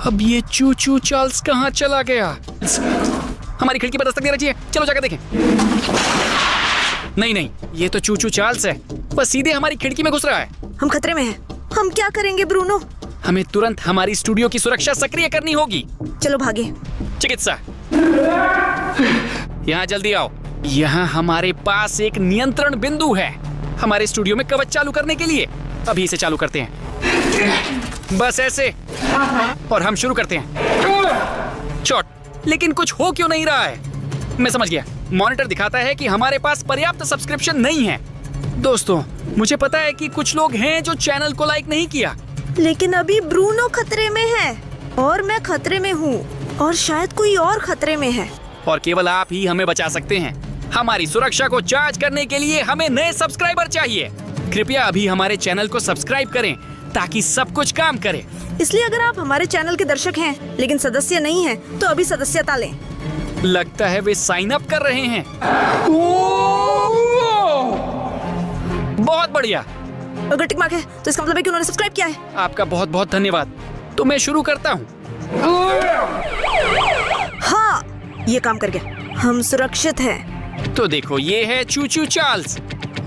अब ये चू चू चार्ल्स कहाँ चला गया? हमारी खिड़की पर दस्तक दे रही है। चलो जाकर देखें। नहीं, ये तो चू चू चार्ल्स है। वह सीधे हमारी खिड़की में घुस रहा है। हम खतरे में हैं। हम क्या करेंगे ब्रूनो? हमें तुरंत हमारी स्टूडियो की सुरक्षा सक्रिय करनी होगी। चलो भागे। चिकित्सा, यहाँ जल्दी आओ। यहाँ हमारे पास एक नियंत्रण बिंदु है हमारे स्टूडियो में कवच चालू करने के लिए। अभी इसे चालू करते हैं, बस ऐसे, और हम शुरू करते हैं। चोट, लेकिन कुछ हो क्यों नहीं रहा है? मैं समझ गया। मॉनिटर दिखाता है कि हमारे पास पर्याप्त सब्सक्रिप्शन नहीं है। दोस्तों, मुझे पता है कि कुछ लोग हैं जो चैनल को लाइक नहीं किया। लेकिन अभी ब्रूनो खतरे में है। और मैं खतरे में हूँ और शायद कोई और खतरे में है। और केवल आप ही हमें बचा सकते हैं। हमारी सुरक्षा को चार्ज करने के लिए हमें नए सब्सक्राइबर चाहिए। कृपया अभी हमारे चैनल को सब्सक्राइब करें ताकि सब कुछ काम करे। इसलिए अगर आप हमारे चैनल के दर्शक हैं लेकिन सदस्य नहीं हैं, तो अभी सदस्यता लें। लगता है वे साइन अप कर रहे हैं। बहुत बढ़िया। अगर टिक मार्क है तो इसका मतलब है कि उन्होंने सब्सक्राइब किया है। आपका बहुत बहुत धन्यवाद। तो मैं शुरू करता हूँ। हाँ, ये काम कर गया। हम सुरक्षित हैं। तो देखो, ये है चू चू चार्ल्स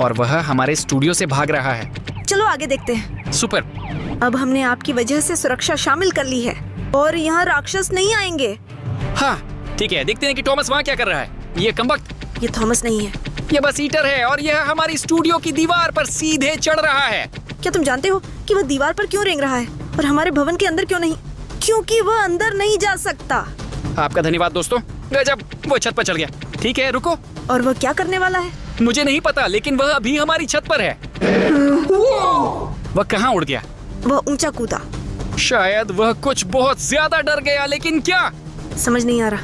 और वह हमारे स्टूडियो से भाग रहा है। चलो आगे देखते हैं। सुपर। अब हमने आपकी वजह से सुरक्षा शामिल कर ली है और यहाँ राक्षस नहीं आएंगे। हाँ ठीक है, देखते हैं कि थॉमस वहाँ क्या कर रहा है। ये कमबख्त, ये थॉमस नहीं है। ये बस ईटर है और यह हमारी स्टूडियो की दीवार पर सीधे चढ़ रहा है। क्या तुम जानते हो कि वह दीवार पर क्यों रेंग रहा है और हमारे भवन के अंदर क्यों नहीं? क्योंकि वह अंदर नहीं जा सकता। आपका धन्यवाद दोस्तों। गजब, वो छत पर चढ़ गया। ठीक है, रुको। और वह क्या करने वाला है? मुझे नहीं पता, लेकिन वह अभी हमारी छत पर है। वह कहाँ उड़ गया? वह ऊंचा कूदा। शायद वह कुछ बहुत ज्यादा डर गया, लेकिन क्या? समझ नहीं आ रहा।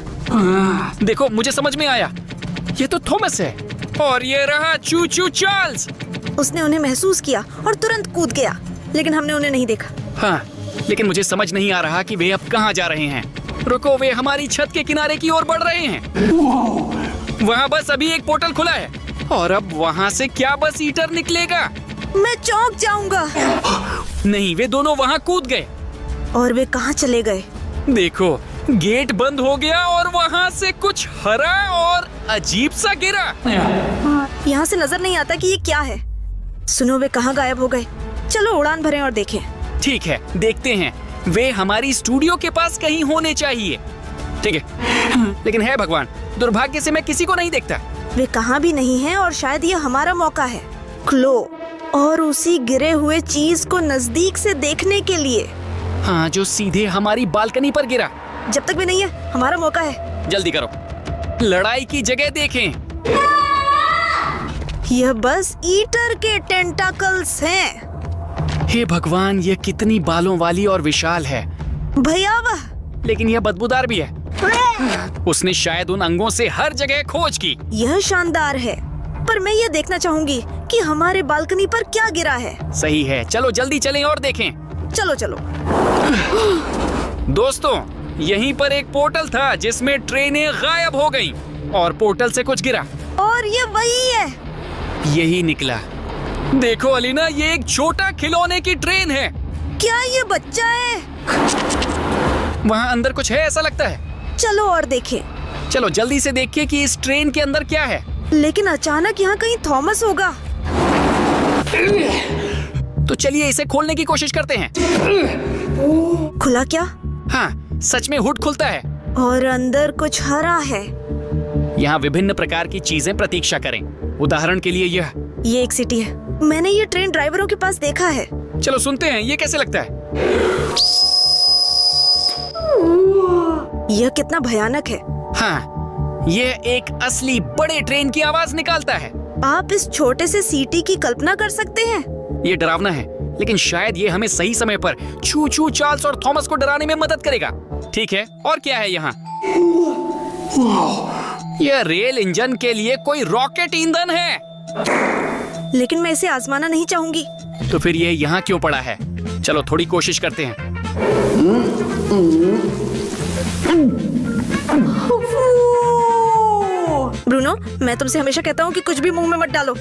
देखो, मुझे समझ में आया। ये तो थॉमस है और ये रहा चू चू चार्ल्स। उसने उन्हें महसूस किया और तुरंत कूद गया, लेकिन हमने उन्हें नहीं देखा। हाँ, लेकिन मुझे समझ नहीं आ रहा कि वे अब कहाँ जा रहे हैं। रुको, वे हमारी छत के किनारे की ओर बढ़ रहे हैं। वहाँ बस अभी एक पोर्टल खुला है और अब वहाँ से क्या बस ईटर निकलेगा? मैं चौंक जाऊंगा। नहीं, वे दोनों वहाँ कूद गए। और वे कहाँ चले गए? देखो, गेट बंद हो गया और वहाँ से कुछ हरा और अजीब सा गिरा। यहाँ से नजर नहीं आता कि ये क्या है। सुनो, वे कहाँ गायब हो गए? चलो उड़ान भरें और देखें। ठीक है, देखते हैं। वे हमारी स्टूडियो के पास कहीं होने चाहिए। ठीक है, लेकिन है भगवान, दुर्भाग्य से मैं किसी को नहीं देखता। वे कहाँ भी नहीं हैं और शायद ये हमारा मौका है क्लो और उसी गिरे हुए चीज को नजदीक से देखने के लिए। हाँ, जो सीधे हमारी बालकनी पर गिरा। जब तक भी नहीं है, हमारा मौका है। जल्दी करो, लड़ाई की जगह देखें। यह बस ईटर के टेंटाकल्स हैं। हे भगवान, ये कितनी बालों वाली और विशाल है। भयावह। लेकिन यह बदबूदार भी है। उसने शायद उन अंगों से हर जगह खोज की। यह शानदार है, पर मैं ये देखना चाहूंगी कि हमारे बालकनी पर क्या गिरा है। सही है, चलो जल्दी चलें और देखें। चलो चलो। दोस्तों, यहीं पर एक पोर्टल था जिसमें ट्रेनें गायब हो गईं और पोर्टल से कुछ गिरा और ये वही है। यही निकला। देखो अलीना, ये एक छोटा खिलौने की ट्रेन है। क्या ये बच्चा है? वहाँ अंदर कुछ है ऐसा लगता है। चलो और देखें। चलो जल्दी से देखिए कि इस ट्रेन के अंदर क्या है। लेकिन अचानक यहाँ कहीं थॉमस होगा। तो चलिए इसे खोलने की कोशिश करते हैं। खुला क्या? हाँ, सच में हुड खुलता है और अंदर कुछ हरा है। यहाँ विभिन्न प्रकार की चीजें प्रतीक्षा करें। उदाहरण के लिए ये एक सिटी है। मैंने ये ट्रेन ड्राइवरों के पास देखा है। चलो सुनते हैं, ये कैसे लगता है। यह कितना भयानक है। हाँ, ये एक असली बड़े ट्रेन की आवाज निकालता है। आप इस छोटे से सिटी की कल्पना कर सकते हैं? ये डरावना है, लेकिन शायद ये हमें सही समय पर चू चू चार्ल्स और थॉमस को डराने में मदद करेगा। ठीक है, और क्या है यहाँ? यह रेल इंजन के लिए कोई रॉकेट ईंधन है। लेकिन मैं इसे आजमाना नहीं चाहूंगी। तो फिर ये यहाँ क्यों पड़ा है? चलो थोड़ी कोशिश करते हैं। ब्रूनो, मैं तुमसे हमेशा कहता हूँ कि कुछ भी मुंह में मत डालो।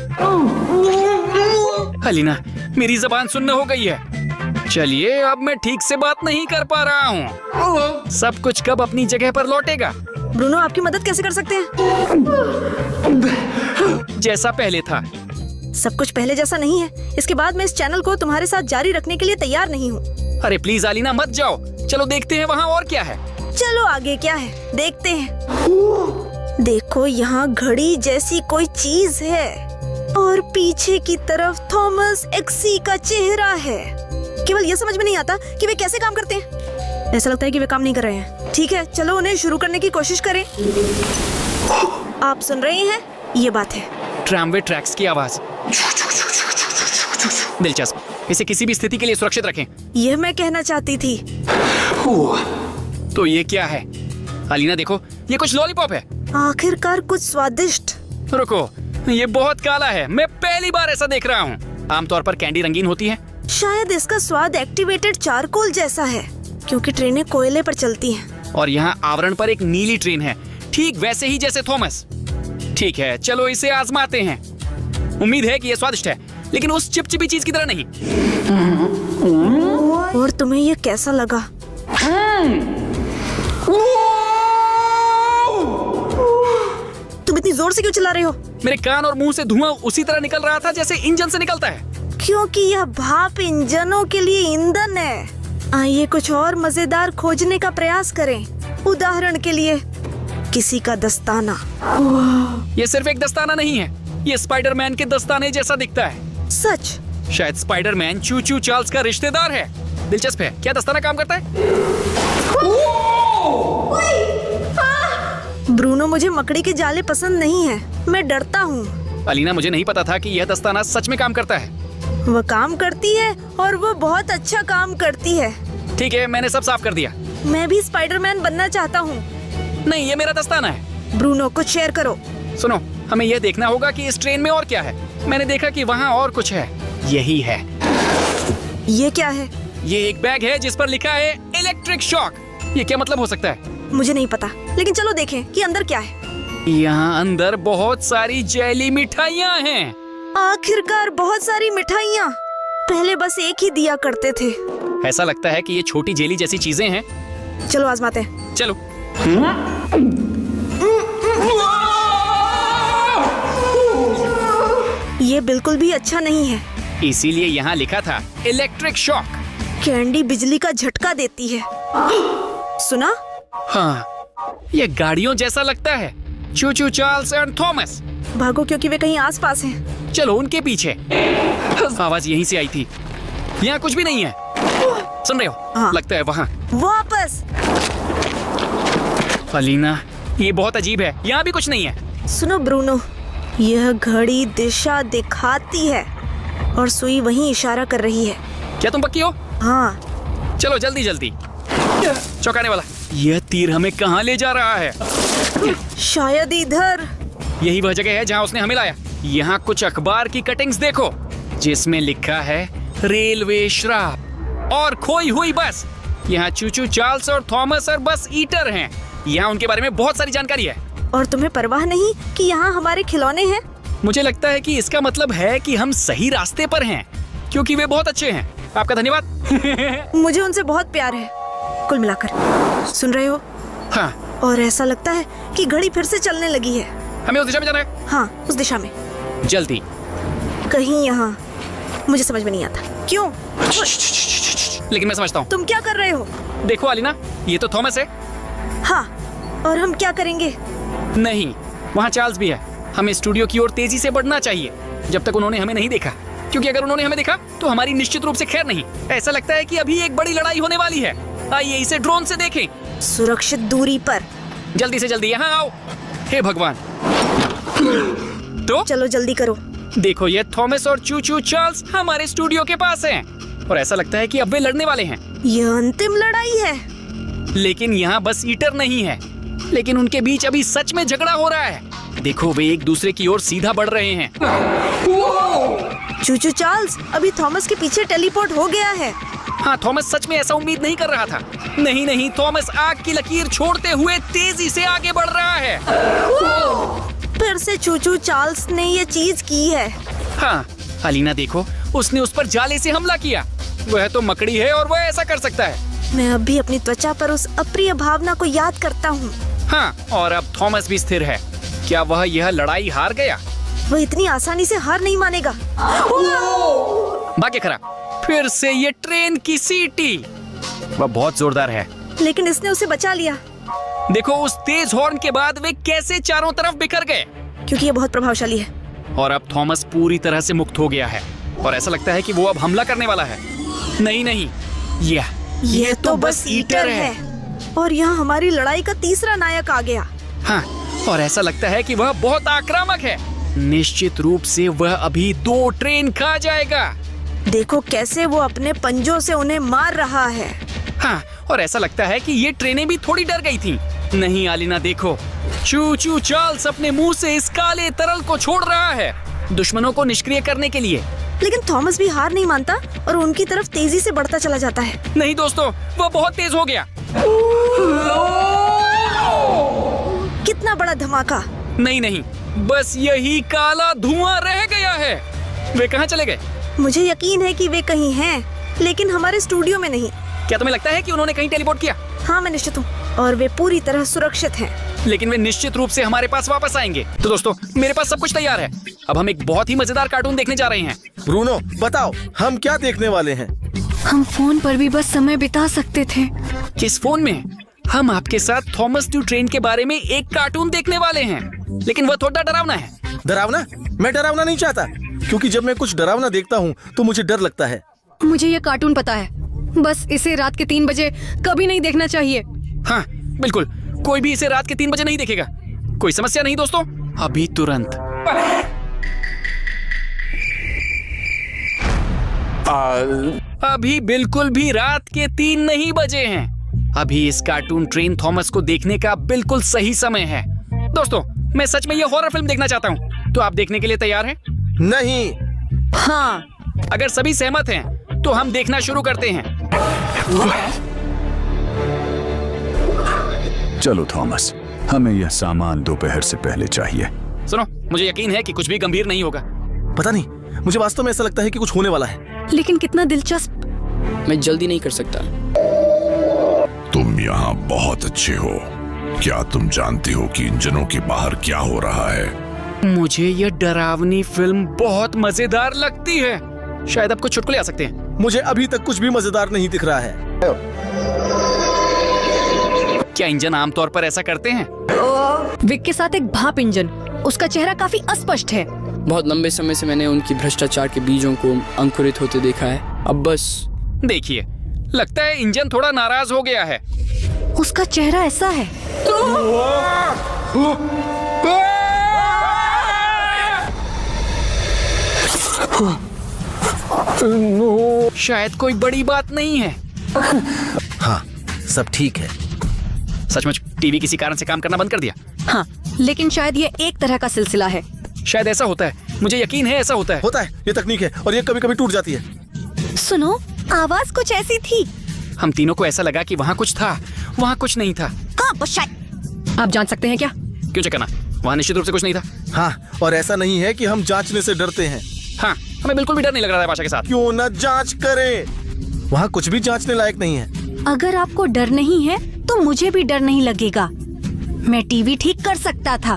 अलीना, मेरी जबान सुन्न हो गई है। चलिए, अब मैं ठीक से बात नहीं कर पा रहा हूँ। सब कुछ कब अपनी जगह पर लौटेगा? ब्रूनो, आपकी मदद कैसे कर सकते हैं? जैसा पहले था। सब कुछ पहले जैसा नहीं है। इसके बाद मैं इस चैनल को तुम्हारे साथ जारी रखने के लिए तैयार नहीं हूँ। अरे प्लीज अलीना, मत जाओ। चलो देखते हैं वहाँ और क्या है। चलो आगे क्या है देखते हैं। देखो, यहाँ घड़ी जैसी कोई चीज है और पीछे की तरफ थॉमस एक्सी का चेहरा है। केवल ये समझ में नहीं आता कि वे कैसे काम करते हैं। ऐसा लगता है कि वे काम नहीं कर रहे हैं। ठीक है, चलो उन्हें शुरू करने की कोशिश करें। आप सुन रहे हैं? ये बात है, ट्रामवे ट्रैक्स की आवाज। दिलचस्प। इसे किसी भी स्थिति के लिए सुरक्षित रखें। यह मैं कहना चाहती थी। तो ये क्या है? अलीना देखो, ये कुछ लॉलीपॉप है। आखिरकार कुछ स्वादिष्ट। रुको, ये बहुत काला है। मैं पहली बार ऐसा देख रहा हूँ। आमतौर पर कैंडी रंगीन होती है। शायद इसका स्वाद एक्टिवेटेड चारकोल जैसा है, क्योंकि ट्रेनें कोयले पर चलती हैं। और यहाँ आवरण पर एक नीली ट्रेन है, ठीक वैसे ही जैसे थॉमस। ठीक है, चलो इसे आजमाते हैं। उम्मीद है कि ये स्वादिष्ट है, लेकिन उस चिपचिपी चीज की तरह नहीं। और तुम्हें ये कैसा लगा? तुम इतनी जोर से क्यों चिल्ला रहे हो? मेरे कान और मुंह से धुआं उसी तरह निकल रहा था जैसे इंजन से निकलता है। क्योंकि यह भाप इंजनों के लिए ईंधन है। आइए कुछ और मजेदार खोजने का प्रयास करें। उदाहरण के लिए किसी का दस्ताना। ये सिर्फ एक दस्ताना नहीं है, ये स्पाइडरमैन के दस्ताने जैसा दिखता है। सच? शायद स्पाइडरमैन चू-चू चार्ल्स का रिश्तेदार है। दिलचस्प है, क्या दस्ताना काम करता है? ब्रूनो, मुझे मकड़ी के जाले पसंद नहीं है, मैं डरता हूँ। अलीना, मुझे नहीं पता था कि यह दस्ताना सच में काम करता है। वो काम करती है और वो बहुत अच्छा काम करती है। ठीक है, मैंने सब साफ कर दिया। मैं भी स्पाइडरमैन बनना चाहता हूँ। नहीं, ये मेरा दस्ताना है। ब्रूनो, कुछ शेयर करो। सुनो, हमें यह देखना होगा कि इस ट्रेन में और क्या है। मैंने देखा कि वहाँ और कुछ है। यही है। ये क्या है? ये एक बैग है जिस पर लिखा है इलेक्ट्रिक शॉक। ये क्या मतलब हो सकता है? मुझे नहीं पता, लेकिन चलो देखें कि अंदर क्या है। यहाँ अंदर बहुत सारी जेली मिठाइयाँ हैं। आखिरकार बहुत सारी मिठाइयाँ। पहले बस एक ही दिया करते थे। ऐसा लगता है कि ये छोटी जेली जैसी चीजें हैं। चलो आजमाते हैं। चलो। ये बिल्कुल भी अच्छा नहीं है। इसीलिए यहाँ लिखा था इलेक्ट्रिक शॉक। कैंडी बिजली का झटका देती है। सुना? हाँ, ये गाड़ियों जैसा लगता है। चू-चू चार्ल्स एंड थॉमस। भागो, क्योंकि वे कहीं आसपास हैं। चलो उनके पीछे। आवाज यहीं से आई थी। यहाँ कुछ भी नहीं है। सुन रहे हो? हाँ। लगता है वहाँ। वापस। अलीना, ये बहुत अजीब है। यहाँ भी कुछ नहीं है। सुनो ब्रूनो, यह घड़ी दिशा दिखाती है और सुई वहीं इशारा कर रही है। क्या तुम पक्की हो? हाँ। चलो जल्दी जल्दी। चौंकाने वाला। यह तीर हमें कहाँ ले जा रहा है? शायद इधर। यही वह जगह है जहाँ उसने हमें लाया। यहाँ कुछ अखबार की कटिंग्स देखो, जिसमें लिखा है रेलवे श्राप और खोई हुई बस। यहाँ चू-चू चार्ल्स और थॉमस और बस ईटर हैं। यहाँ उनके बारे में बहुत सारी जानकारी है। और तुम्हें परवाह नहीं कि यहाँ हमारे खिलौने हैं? मुझे लगता है कि इसका मतलब है कि हम सही रास्ते पर हैं, क्योंकि वे बहुत अच्छे हैं। आपका धन्यवाद। मुझे उनसे बहुत प्यार है, कुल मिलाकर। सुन रहे हो? हाँ। और ऐसा लगता है कि घड़ी फिर से चलने लगी है। हमें उस दिशा में जाना है। हाँ, उस दिशा में। जल्दी। कहीं यहाँ। मुझे समझ में नहीं आता क्यों। लेकिन मैं समझता हूँ। तुम क्या कर रहे हो? देखो अलीना, ये तो थॉमस है। हाँ, और हम क्या करेंगे? नहीं, वहाँ चार्ल्स भी है। हमें स्टूडियो की ओर तेजी से बढ़ना चाहिए जब तक उन्होंने हमें नहीं देखा, क्योंकि अगर उन्होंने हमें देखा तो हमारी निश्चित रूप से खैर नहीं। ऐसा लगता है कि अभी एक बड़ी लड़ाई होने वाली है। आइए इसे ड्रोन से देखें। सुरक्षित दूरी पर। जल्दी से जल्दी यहाँ आओ। हे भगवान। तो चलो जल्दी करो। देखो, ये थॉमस और चू-चू चार्ल्स हमारे स्टूडियो के पास हैं और ऐसा लगता है कि अब वे लड़ने वाले हैं। यह अंतिम लड़ाई है। लेकिन यहाँ बस ईटर नहीं है, लेकिन उनके बीच अभी सच में झगड़ा हो रहा है। देखो, वे एक दूसरे की ओर सीधा बढ़ रहे हैं। चू-चू चार्ल्स अभी थॉमस के पीछे टेलीपोर्ट हो गया है। हाँ, थॉमस सच में ऐसा उम्मीद नहीं कर रहा था। नहीं नहीं, थॉमस आग की लकीर छोड़ते हुए तेजी से आगे बढ़ रहा है। फिर से चू-चू चार्ल्स ने ये चीज की है। हाँ, अलीना देखो, उसने उस पर जाले से हमला किया। वह तो मकड़ी है और वह ऐसा कर सकता है। मैं अब भी अपनी त्वचा पर उस अप्रिय भावना को याद करता हूँ। हाँ, और अब थॉमस भी स्थिर है। क्या वह यह लड़ाई हार गया? वह इतनी आसानी से हार नहीं मानेगा। भाग्य खराब। फिर से ये ट्रेन की सीटी। वह बहुत जोरदार है। लेकिन इसने उसे बचा लिया। देखो, उस तेज हॉर्न के बाद वे कैसे चारों तरफ बिखर गए। क्योंकि ये बहुत प्रभावशाली है। और अब थॉमस पूरी तरह से मुक्त हो गया है और ऐसा लगता है कि वो अब हमला करने वाला है। नहीं नहीं, ये तो बस ईटर है। और यहाँ हमारी लड़ाई का तीसरा नायक आ गया। हाँ, और ऐसा लगता है कि वह बहुत आक्रामक है। निश्चित रूप से वह अभी 2 ट्रेन खा जाएगा। देखो कैसे वो अपने पंजों से उन्हें मार रहा है। हाँ, और ऐसा लगता है कि ये ट्रेनें भी थोड़ी डर गई थीं। नहीं आलिना, देखो, चू चू चार्ल्स अपने मुंह से इस काले तरल को छोड़ रहा है दुश्मनों को निष्क्रिय करने के लिए। लेकिन थॉमस भी हार नहीं मानता और उनकी तरफ तेजी से बढ़ता चला जाता है। नहीं दोस्तों, वो बहुत तेज हो गया। कितना बड़ा धमाका। नहीं, बस यही काला धुआं रह गया है। वे कहाँ चले गए? मुझे यकीन है कि वे कहीं हैं, लेकिन हमारे स्टूडियो में नहीं। क्या तुम्हें लगता है कि उन्होंने कहीं टेलीपोर्ट किया? हाँ, मैं निश्चित हूँ और वे पूरी तरह सुरक्षित हैं। लेकिन वे निश्चित रूप से हमारे पास वापस आएंगे। तो दोस्तों, मेरे पास सब कुछ तैयार है। अब हम एक बहुत ही मजेदार कार्टून देखने जा रहे हैं। ब्रूनो, बताओ हम क्या देखने वाले हैं? हम फोन पर भी बस समय बिता सकते थे। किस फोन में? हम आपके साथ थॉमस ड्यू ट्रेन के बारे में एक कार्टून देखने वाले हैं, लेकिन वह थोड़ा डरावना है। डरावना? मैं डरावना नहीं चाहता, क्योंकि जब मैं कुछ डरावना देखता हूँ तो मुझे डर लगता है। मुझे ये कार्टून पता है, बस इसे रात के 3 बजे कभी नहीं देखना चाहिए। हाँ बिल्कुल, कोई भी इसे रात के 3 बजे नहीं देखेगा। कोई समस्या नहीं दोस्तों, अभी तुरंत। अभी बिल्कुल भी रात के 3 नहीं बजे हैं। अभी इस कार्टून ट्रेन थॉमस को देखने का बिल्कुल सही समय है। दोस्तों, मैं सच में ये हॉरर फिल्म देखना चाहता हूँ, तो आप देखने के लिए तैयार हैं? नहीं। हाँ। अगर सभी सहमत हैं, तो हम देखना शुरू करते हैं। चलो थॉमस, हमें यह सामान दोपहर से पहले चाहिए। सुनो, मुझे यकीन है कि कुछ भी गंभीर नहीं होगा। पता नहीं, मुझे वास्तव में ऐसा लगता है कि कुछ होने वाला है। लेकिन कितना दिलचस्प। मैं जल्दी नहीं कर सकता। तुम यहाँ बहुत अच्छे हो। क्या तुम जानते हो कि इंजनों के बाहर क्या हो रहा है? मुझे यह डरावनी फिल्म बहुत मजेदार लगती है। शायद अब कुछ चुटकुले आ सकते हैं। मुझे अभी तक कुछ भी मजेदार नहीं दिख रहा है। क्या इंजन आमतौर पर ऐसा करते हैं? विक के साथ एक भाप इंजन। उसका चेहरा काफी अस्पष्ट है। बहुत लंबे समय से मैंने उनकी भ्रष्टाचार के बीजों को अंकुरित होते देखा है। अब बस देखिए, लगता है इंजन थोड़ा नाराज हो गया है। उसका चेहरा ऐसा है। शायद कोई बड़ी बात नहीं है। हाँ, सब ठीक है। सचमुच टीवी किसी कारण से काम करना बंद कर दिया? हाँ, लेकिन शायद ये एक तरह का सिलसिला है। शायद ऐसा होता है, मुझे यकीन है ऐसा होता है। होता है, ये तकनीक है और ये कभी कभी टूट जाती है। सुनो, आवाज कुछ ऐसी थी। हम तीनों को ऐसा लगा कि वहाँ कुछ था, वहाँ कुछ नहीं था। हाँ, बस शायद। आप जांच सकते हैं क्या? क्यों चेक करना? वहाँ निश्चित रूप से कुछ नहीं था। हाँ, और ऐसा नहीं है कि हम जांचने से डरते हैं। हाँ, हमें बिल्कुल भी डर नहीं लग रहा है पाशा के साथ। क्यों न जांच करें? वहाँ कुछ भी जांचने लायक नहीं है। अगर आपको डर नहीं है तो मुझे भी डर नहीं लगेगा। मैं टीवी ठीक कर सकता था।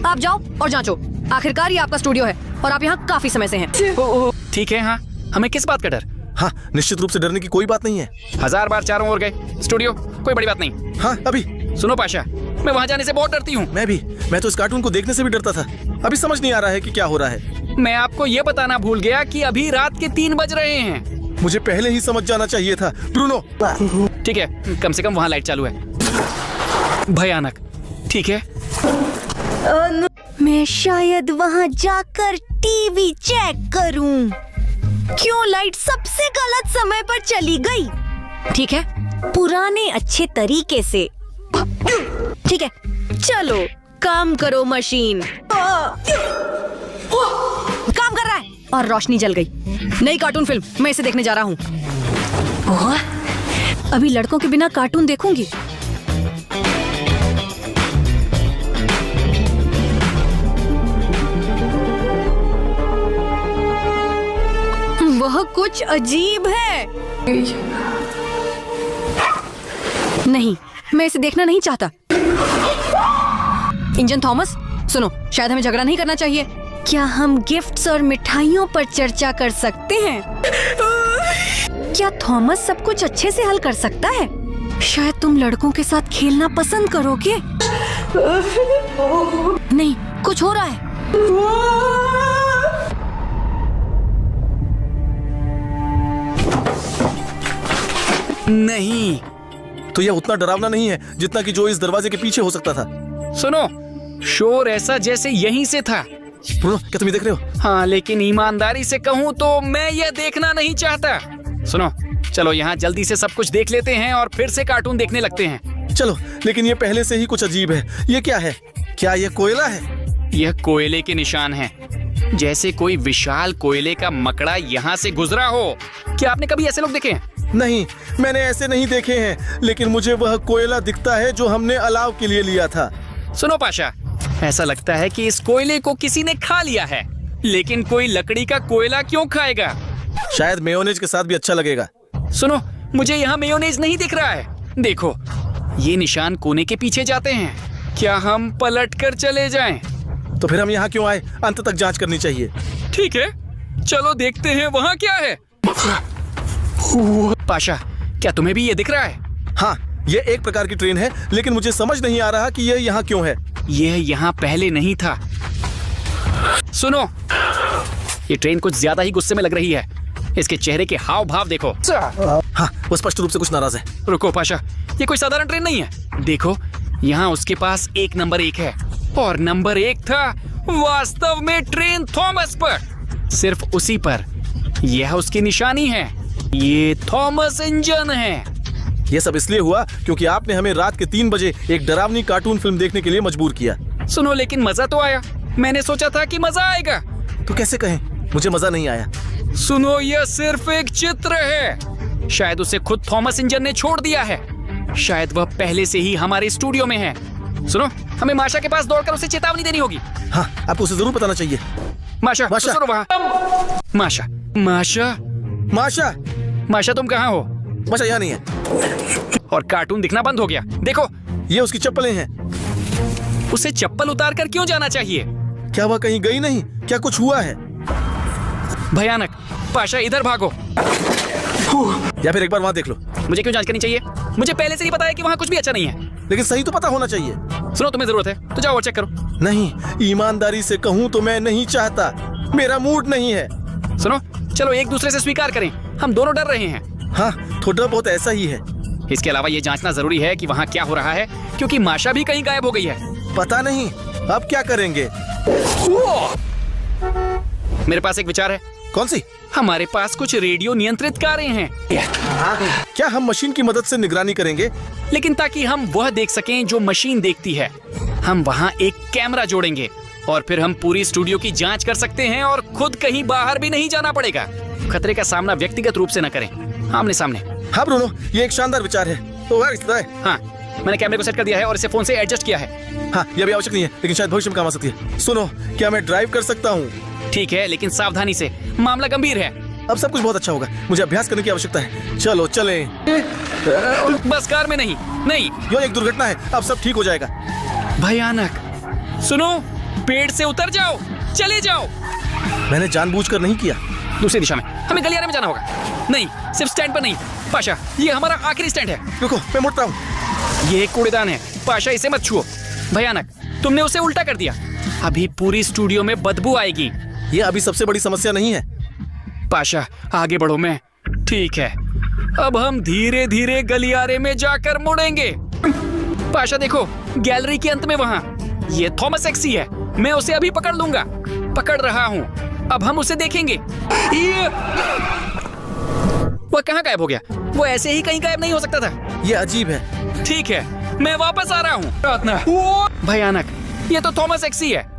आप जाओ और जांचो। आखिरकार ये आपका स्टूडियो है और आप यहाँ काफी समय से हैं। ठीक है। हाँ, हमें किस बात का डर? हाँ, निश्चित रूप से डरने की कोई बात नहीं है। 1000 बार चारों ओर गए, स्टूडियो कोई बड़ी बात नहीं। हाँ, अभी सुनो पाशा, मैं वहाँ जाने से बहुत डरती हूँ। मैं तो इस कार्टून को देखने से भी डरता था। अभी समझ नहीं आ रहा है कि क्या हो रहा है। मैं आपको ये बताना भूल गया कि अभी रात के 3 बज रहे हैं। मुझे पहले ही समझ जाना चाहिए था। ब्रूनो, ठीक है, कम से कम वहाँ लाइट चालू है। भयानक। ठीक है, मैं शायद वहाँ जाकर टीवी चेक करूं। क्यों लाइट सबसे गलत समय पर चली गई? ठीक है, पुराने अच्छे तरीके से। ठीक है, चलो काम करो मशीन। काम कर रहा है और रोशनी जल गई। नई कार्टून फिल्म, मैं इसे देखने जा रहा हूँ। अभी लड़कों के बिना कार्टून देखूंगी। वह कुछ अजीब है। नहीं, मैं इसे देखना नहीं चाहता। इंजन थॉमस, सुनो, शायद हमें झगड़ा नहीं करना चाहिए। क्या हम गिफ्ट्स और मिठाइयों पर चर्चा कर सकते हैं? क्या थॉमस सब कुछ अच्छे से हल कर सकता है? शायद तुम लड़कों के साथ खेलना पसंद करोगे। नहीं, कुछ हो रहा है। नहीं, तो यह उतना डरावना नहीं है जितना कि जो इस दरवाजे के पीछे हो सकता था। सुनो, शोर ऐसा जैसे यहीं से था। ब्रूनो, क्या तुम ये देख रहे हो? हाँ, लेकिन ईमानदारी से कहूँ तो मैं यह देखना नहीं चाहता। सुनो, चलो यहाँ जल्दी से सब कुछ देख लेते हैं और फिर से कार्टून देखने लगते हैं। चलो, लेकिन ये पहले से ही कुछ अजीब है। ये क्या है? क्या ये कोयला है? यह कोयले के निशान हैं, जैसे कोई विशाल कोयले का मकड़ा यहाँ से गुजरा हो। क्या आपने कभी ऐसे लोग देखे हैं? नहीं, मैंने ऐसे नहीं देखे हैं, लेकिन मुझे वह कोयला दिखता है जो हमने अलाव के लिए लिया था। सुनो पाशा, ऐसा लगता है कि इस कोयले को किसी ने खा लिया है, लेकिन कोई लकड़ी का कोयला क्यों खाएगा? शायद मेयोनेज के साथ भी अच्छा लगेगा। सुनो, मुझे यहाँ मेयोनेज नहीं दिख रहा है। देखो, ये निशान कोने के पीछे जाते हैं। क्या हम पलट कर चले जाएं? तो फिर हम यहाँ क्यों आए? अंत तक जांच करनी चाहिए। ठीक है, चलो देखते हैं वहाँ क्या है। पाशा, क्या तुम्हें भी ये दिख रहा है? हाँ, ये एक प्रकार की ट्रेन है, लेकिन मुझे समझ नहीं आ रहा कि ये यहाँ क्यों है। यह यहाँ पहले नहीं था। सुनो, ये ट्रेन कुछ ज्यादा ही गुस्से में लग रही है। इसके चेहरे के हाव भाव देखो। हाँ, वो स्पष्ट रूप से कुछ नाराज है। रुको पाशा, ये कोई साधारण ट्रेन नहीं है। देखो, यहाँ उसके पास एक नंबर 1 है और नंबर 1 था वास्तव में ट्रेन थॉमस पर, सिर्फ उसी पर। यह उसकी निशानी है। ये थॉमस इंजन है। ये सब इसलिए हुआ क्योंकि आपने हमें रात के 3 बजे एक डरावनी कार्टून फिल्म देखने के लिए मजबूर किया। सुनो, लेकिन मजा तो आया। मैंने सोचा था कि मजा आएगा। तो कैसे कहें, मुझे मजा नहीं आया। सुनो, यह सिर्फ एक चित्र है। शायद उसे खुद थॉमस इंजन ने छोड़ दिया है। शायद वह पहले से ही हमारे स्टूडियो में है। सुनो, हमें माशा के पास दौड़कर उसे चेतावनी देनी होगी। हाँ, आपको उसे जरूर बताना चाहिए। माशा, माशा। सुनो वहाँ। माशा, माशा, माशा, माशा, तुम कहाँ हो? माशा यहाँ नहीं है। और कार्टून दिखना बंद हो गया। देखो, ये उसकी चप्पलें हैं। उसे चप्पल उतार कर क्यों जाना चाहिए? क्या वह कहीं गई नहीं? क्या कुछ हुआ है? भयानक। पाशा, इधर भागो। या फिर एक बार वहाँ देख लो। मुझे क्यों जांच करनी चाहिए? मुझे पहले से ही पता है कि वहाँ कुछ भी अच्छा नहीं है। लेकिन सही तो पता होना चाहिए। सुनो, तुम्हें जरूरत है तो जाओ और चेक करो। नहीं, ईमानदारी से कहूँ तो मैं नहीं चाहता। मेरा मूड नहीं है। सुनो, चलो एक दूसरे से स्वीकार करें, हम दोनों डर रहे हैं। हाँ, थोड़ा बहुत ऐसा ही है। इसके अलावा ये जांचना जरूरी है कि वहाँ क्या हो रहा है, क्योंकि माशा भी कहीं गायब हो गई है। पता नहीं, अब क्या करेंगे? मेरे पास एक विचार है। कौन सी? हमारे पास कुछ रेडियो नियंत्रित कारें हैं। क्या हम मशीन की मदद से निगरानी करेंगे? लेकिन ताकि हम वह देख सकें जो मशीन देखती है, हम वहाँ एक कैमरा जोड़ेंगे और फिर हम पूरी स्टूडियो की जांच कर सकते हैं और खुद कहीं बाहर भी नहीं जाना पड़ेगा। खतरे का सामना व्यक्तिगत रूप से न करें, आमने सामने। हाँ ब्रूनो, ये एक शानदार विचार है। तो हाँ, मैंने कैमरे को सेट कर दिया है और इसे फोन से एडजस्ट किया है। हाँ, ये भी आवश्यक नहीं है, लेकिन शायद भविष्य में काम आ सकती है। सुनो, क्या मैं ड्राइव कर सकता हूँ? ठीक है, लेकिन सावधानी से, मामला गंभीर है। अब सब कुछ बहुत अच्छा होगा। मुझे अभ्यास करने की आवश्यकता है। चलो चलें। बस कार में नहीं। यह एक दुर्घटना है, अब सब ठीक हो जाएगा। भयानक। सुनो, पेड़ से उतर जाओ, चले जाओ। मैंने जानबूझकर नहीं किया। दूसरी दिशा में, हमें गलियारे में जाना होगा। नहीं, सिर्फ स्टैंड पर नहीं। पाशा, ये हमारा आखिरी स्टैंड है। रुको, मैं मुड़ता हूँ। ये एक कूड़ेदान है। पाशा, इसे मत छुओ। भयानक, तुमने उसे उल्टा कर दिया। अभी पूरी स्टूडियो में बदबू आएगी। ये अभी सबसे बड़ी समस्या नहीं है। पाशा, आगे बढ़ो। मैं ठीक है, अब हम धीरे धीरे गलियारे में जाकर मुड़ेंगे। पाशा देखो, गैलरी के अंत में वहाँ ये थॉमस एक्सी है। मैं उसे अभी पकड़ लूंगा। पकड़ रहा हूँ, अब हम उसे देखेंगे। ये वह कहाँ गायब हो गया? वो ऐसे ही कहीं गायब नहीं हो सकता था। ये अजीब है। ठीक है, मैं वापस आ रहा हूँ। भयानक, ये तो थॉमस एक्सी है।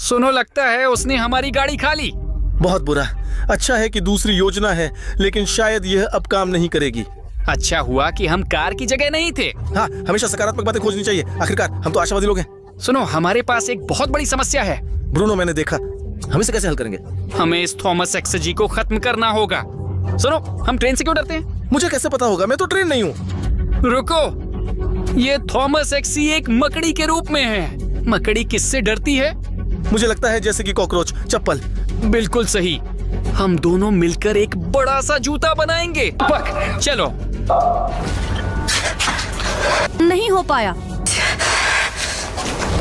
सुनो, लगता है उसने हमारी गाड़ी खा ली। बहुत बुरा। अच्छा है कि दूसरी योजना है, लेकिन शायद यह अब काम नहीं करेगी। अच्छा हुआ कि हम कार की जगह नहीं थे। हाँ, हमेशा सकारात्मक बातें खोजनी चाहिए। आखिरकार हम तो आशावादी लोग हैं। सुनो, हमारे पास एक बहुत बड़ी समस्या है। ब्रूनो, मैंने देखा। हम इसे कैसे हल करेंगे? हमें इस थॉमस एक्सी को खत्म करना होगा। सुनो, हम ट्रेन से क्यों डरते हैं? मुझे कैसे पता होगा? मैं तो ट्रेन नहीं हूँ। रुको, ये थॉमस एक्सी एक मकड़ी के रूप में है। मकड़ी किससे डरती है? मुझे लगता है जैसे कि कॉकरोच। चप्पल। बिल्कुल सही। हम दोनों मिलकर एक बड़ा सा जूता बनाएंगे। चलो। नहीं हो पाया।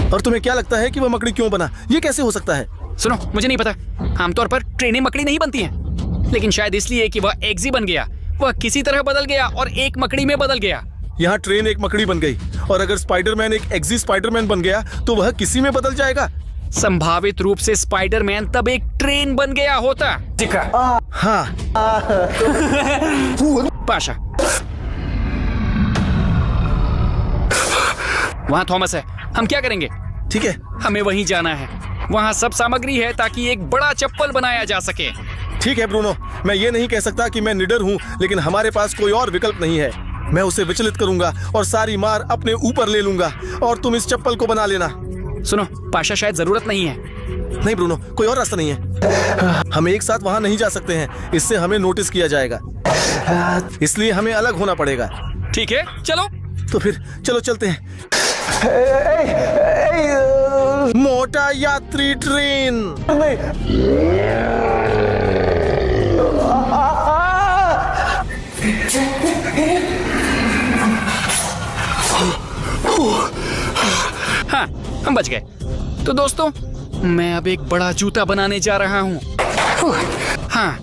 और तुम्हें क्या लगता है कि वह मकड़ी क्यों बना? ये कैसे हो सकता है? सुनो, मुझे नहीं पता। आमतौर पर ट्रेनें मकड़ी नहीं बनती हैं, लेकिन शायद इसलिए कि वह एग्जी बन गया। वह किसी तरह बदल गया और एक मकड़ी में बदल गया। यहाँ ट्रेन एक मकड़ी बन गई, और अगर स्पाइडरमैन एक एग्जी स्पाइडरमैन बन गया तो वह किसी में बदल जाएगा। संभावित रूप से स्पाइडरमैन तब एक ट्रेन बन गया होता। हाँ, पाशा, वहाँ थॉमस है, हम क्या करेंगे? ठीक है, हमें वहीं जाना है। वहाँ सब सामग्री है ताकि एक बड़ा चप्पल बनाया जा सके। ठीक है ब्रूनो, मैं ये नहीं कह सकता कि मैं निडर हूँ, लेकिन हमारे पास कोई और विकल्प नहीं है। मैं उसे विचलित करूंगा और सारी मार अपने ऊपर ले लूंगा और तुम इस चप्पल को बना लेना। सुनो पाशा, शायद जरूरत नहीं है। नहीं ब्रूनो, कोई और रास्ता नहीं है। हम एक साथ वहाँ नहीं जा सकते हैं, इससे हमें नोटिस किया जाएगा, इसलिए हमें अलग होना पड़ेगा। ठीक है, चलो। तो फिर चलो चलते हैं। मोटा यात्री ट्रेन। हाँ, हम बच गए। तो दोस्तों, मैं अब एक बड़ा जूता बनाने जा रहा हूँ। हाँ,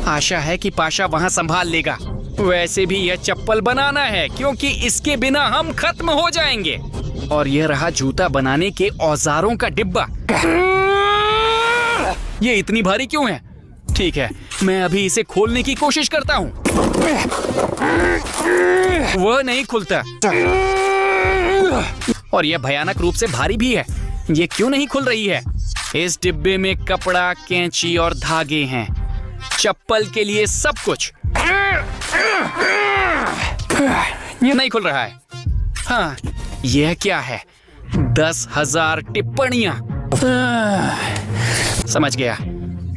आशा है कि पाशा वहाँ संभाल लेगा। वैसे भी यह चप्पल बनाना है क्योंकि इसके बिना हम खत्म हो जाएंगे। और यह रहा जूता बनाने के औजारों का डिब्बा। ये इतनी भारी क्यों है? ठीक है, मैं अभी इसे खोलने की कोशिश करता हूँ। वह नहीं खुलता और यह भयानक रूप से भारी भी है। ये क्यों नहीं खुल रही है? इस डिब्बे में कपड़ा, कैंची और धागे हैं। चप्पल के लिए सब कुछ। ये नहीं खुल रहा है। हाँ, यह क्या है? 10,000 टिप्पणियां। समझ गया।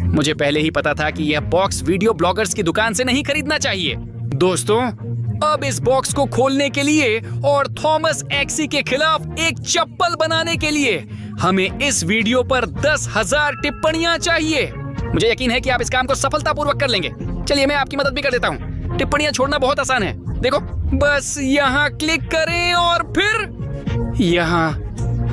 मुझे पहले ही पता था कि यह बॉक्स वीडियो ब्लॉगर्स की दुकान से नहीं खरीदना चाहिए। दोस्तों, अब इस बॉक्स को खोलने के लिए और थॉमस एक्सी के खिलाफ एक चप्पल बनाने के लिए हमें इस वीडियो पर 10,000 टिप्पणियां चाहिए। मुझे यकीन है कि आप इस काम को सफलतापूर्वक कर लेंगे। चलिए, मैं आपकी मदद भी कर देता हूँ। टिप्पणियां छोड़ना बहुत आसान है। देखो, बस यहाँ क्लिक करें और फिर यहाँ,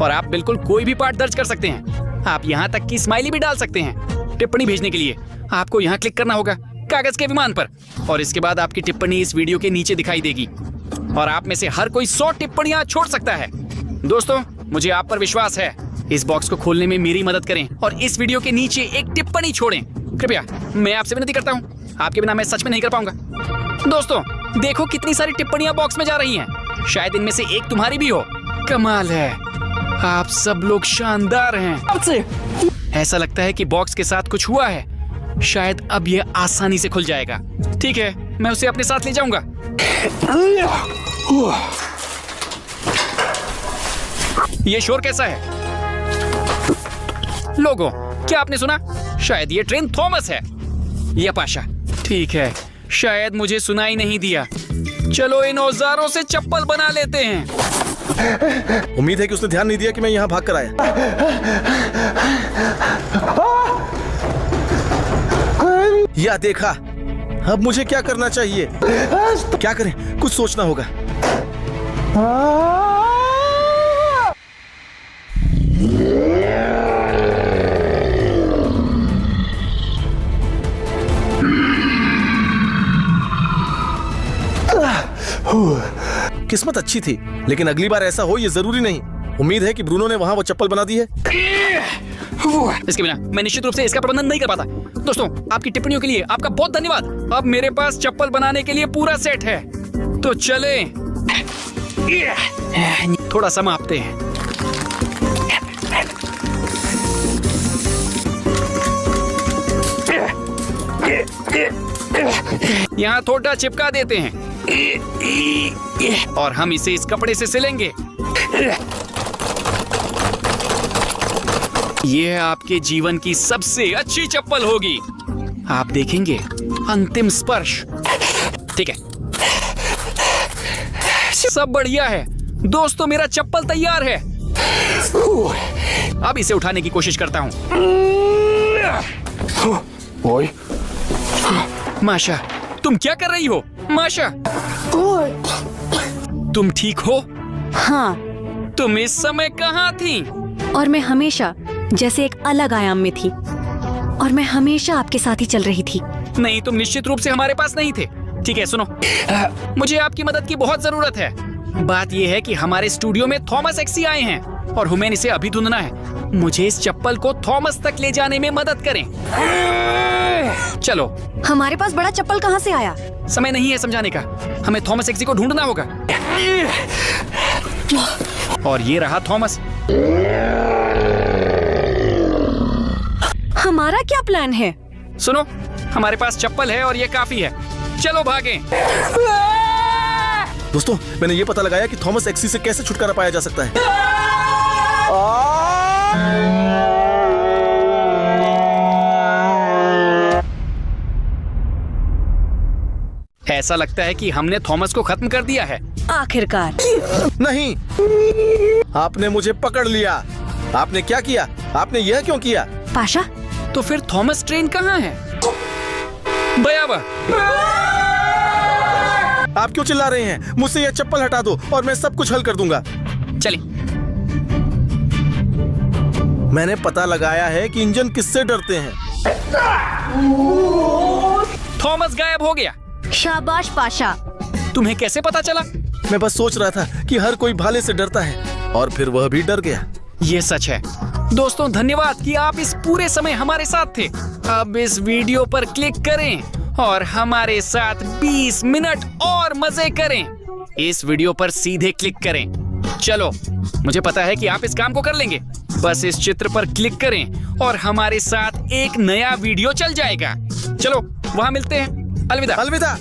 और आप बिल्कुल कोई भी पार्ट दर्ज कर सकते हैं। आप यहाँ तक की स्माइली भी डाल सकते हैं। टिप्पणी भेजने के लिए आपको यहाँ क्लिक करना होगा कागज के विमान पर, और इसके बाद आपकी टिप्पणी इस वीडियो के नीचे दिखाई देगी और आप में से हर कोई 100 टिप्पणियां छोड़ सकता है। दोस्तों, मुझे आप पर विश्वास है। इस बॉक्स को खोलने में मेरी मदद करें और इस वीडियो के नीचे एक टिप्पणी छोड़ें। कृपया, मैं आपसे विनती करता हूँ। आपके बिना मैं सच में नहीं कर पाऊंगा। दोस्तों, देखो कितनी सारी टिप्पणियां बॉक्स में जा रही हैं। शायद इनमें से एक तुम्हारी भी हो। कमाल है, आप सब लोग शानदार हैं। ऐसा लगता है कि बॉक्स के साथ कुछ हुआ है। शायद अब यह आसानी से खुल जाएगा। ठीक है, मैं उसे अपने साथ ले जाऊंगा। ये शोर कैसा है? लोगों, क्या आपने सुना? शायद ये ट्रेन थॉमस है या पाशा। ठीक है, शायद मुझे सुनाई नहीं दिया। चलो इन औजारों से चप्पल बना लेते हैं। उम्मीद है कि उसने ध्यान नहीं दिया कि मैं यहाँ भाग कर आया। या देखा। अब मुझे क्या करना चाहिए? क्या करें? कुछ सोचना होगा। किस्मत अच्छी थी, लेकिन अगली बार ऐसा हो ये जरूरी नहीं। उम्मीद है कि ब्रूनो ने वहाँ वो चप्पल बना दी है। इसके बिना मैं निश्चित रूप से इसका प्रबंधन नहीं कर पाता। दोस्तों, आपकी टिप्पणियों के लिए आपका बहुत धन्यवाद। अब मेरे पास चप्पल बनाने के लिए पूरा सेट है। तो चलें, थोड़ा समाप्ते हैं। यहाँ थोड़ा चिपका देते हैं और हम इसे इस कपड़े से सिलेंगे। यह आपके जीवन की सबसे अच्छी चप्पल होगी। आप देखेंगे, अंतिम स्पर्श। ठीक है, सब बढ़िया है। दोस्तों, मेरा चप्पल तैयार है। अब इसे उठाने की कोशिश करता हूँ। माशा, तुम क्या कर रही हो? माशा, तुम ठीक हो? हाँ। तुम इस समय कहाँ थी? और मैं हमेशा जैसे एक अलग आयाम में थी, और मैं हमेशा आपके साथ ही चल रही थी। नहीं, तुम निश्चित रूप से हमारे पास नहीं थे। ठीक है, सुनो, मुझे आपकी मदद की बहुत जरूरत है। बात यह है कि हमारे स्टूडियो में थॉमस एक्सी आए हैं और हुमैन इसे अभी ढूंढना है। मुझे इस चप्पल को थॉमस तक ले जाने में मदद करें। चलो। हमारे पास बड़ा चप्पल कहाँ से आया? समय नहीं है समझाने का, हमें थॉमस एक्सी को ढूंढना होगा। और ये रहा थॉमस। हमारा क्या प्लान है? सुनो, हमारे पास चप्पल है और ये काफी है। चलो भागें। दोस्तों, मैंने ये पता लगाया कि थॉमस एक्सी से कैसे छुटकारा पाया जा सकता है। ऐसा लगता है कि हमने थॉमस को खत्म कर दिया है। आखिरकार। नहीं, आपने मुझे पकड़ लिया। आपने क्या किया? आपने यह क्यों किया? पाशा, तो फिर थॉमस ट्रेन कहाँ है? भयावह। आप क्यों चिल्ला रहे हैं? मुझसे यह चप्पल हटा दो और मैं सब कुछ हल कर दूंगा। चलिए। मैंने पता लगाया है कि इंजन किससे डरते हैं। थॉमस गायब हो गया। शाबाश पाशा। तुम्हें कैसे पता चला? मैं बस सोच रहा था कि हर कोई भाले से डरता है और फिर वह भी डर गया। ये सच है। दोस्तों, धन्यवाद कि आप इस पूरे समय हमारे साथ थे। अब इस वीडियो पर क्लिक करें और हमारे साथ 20 मिनट और मजे करें। इस वीडियो पर सीधे क्लिक करें। चलो, मुझे पता है कि आप इस काम को कर लेंगे। बस इस चित्र पर क्लिक करें और हमारे साथ एक नया वीडियो चल जाएगा। चलो, वहां मिलते हैं। अलविदा। अलविदा।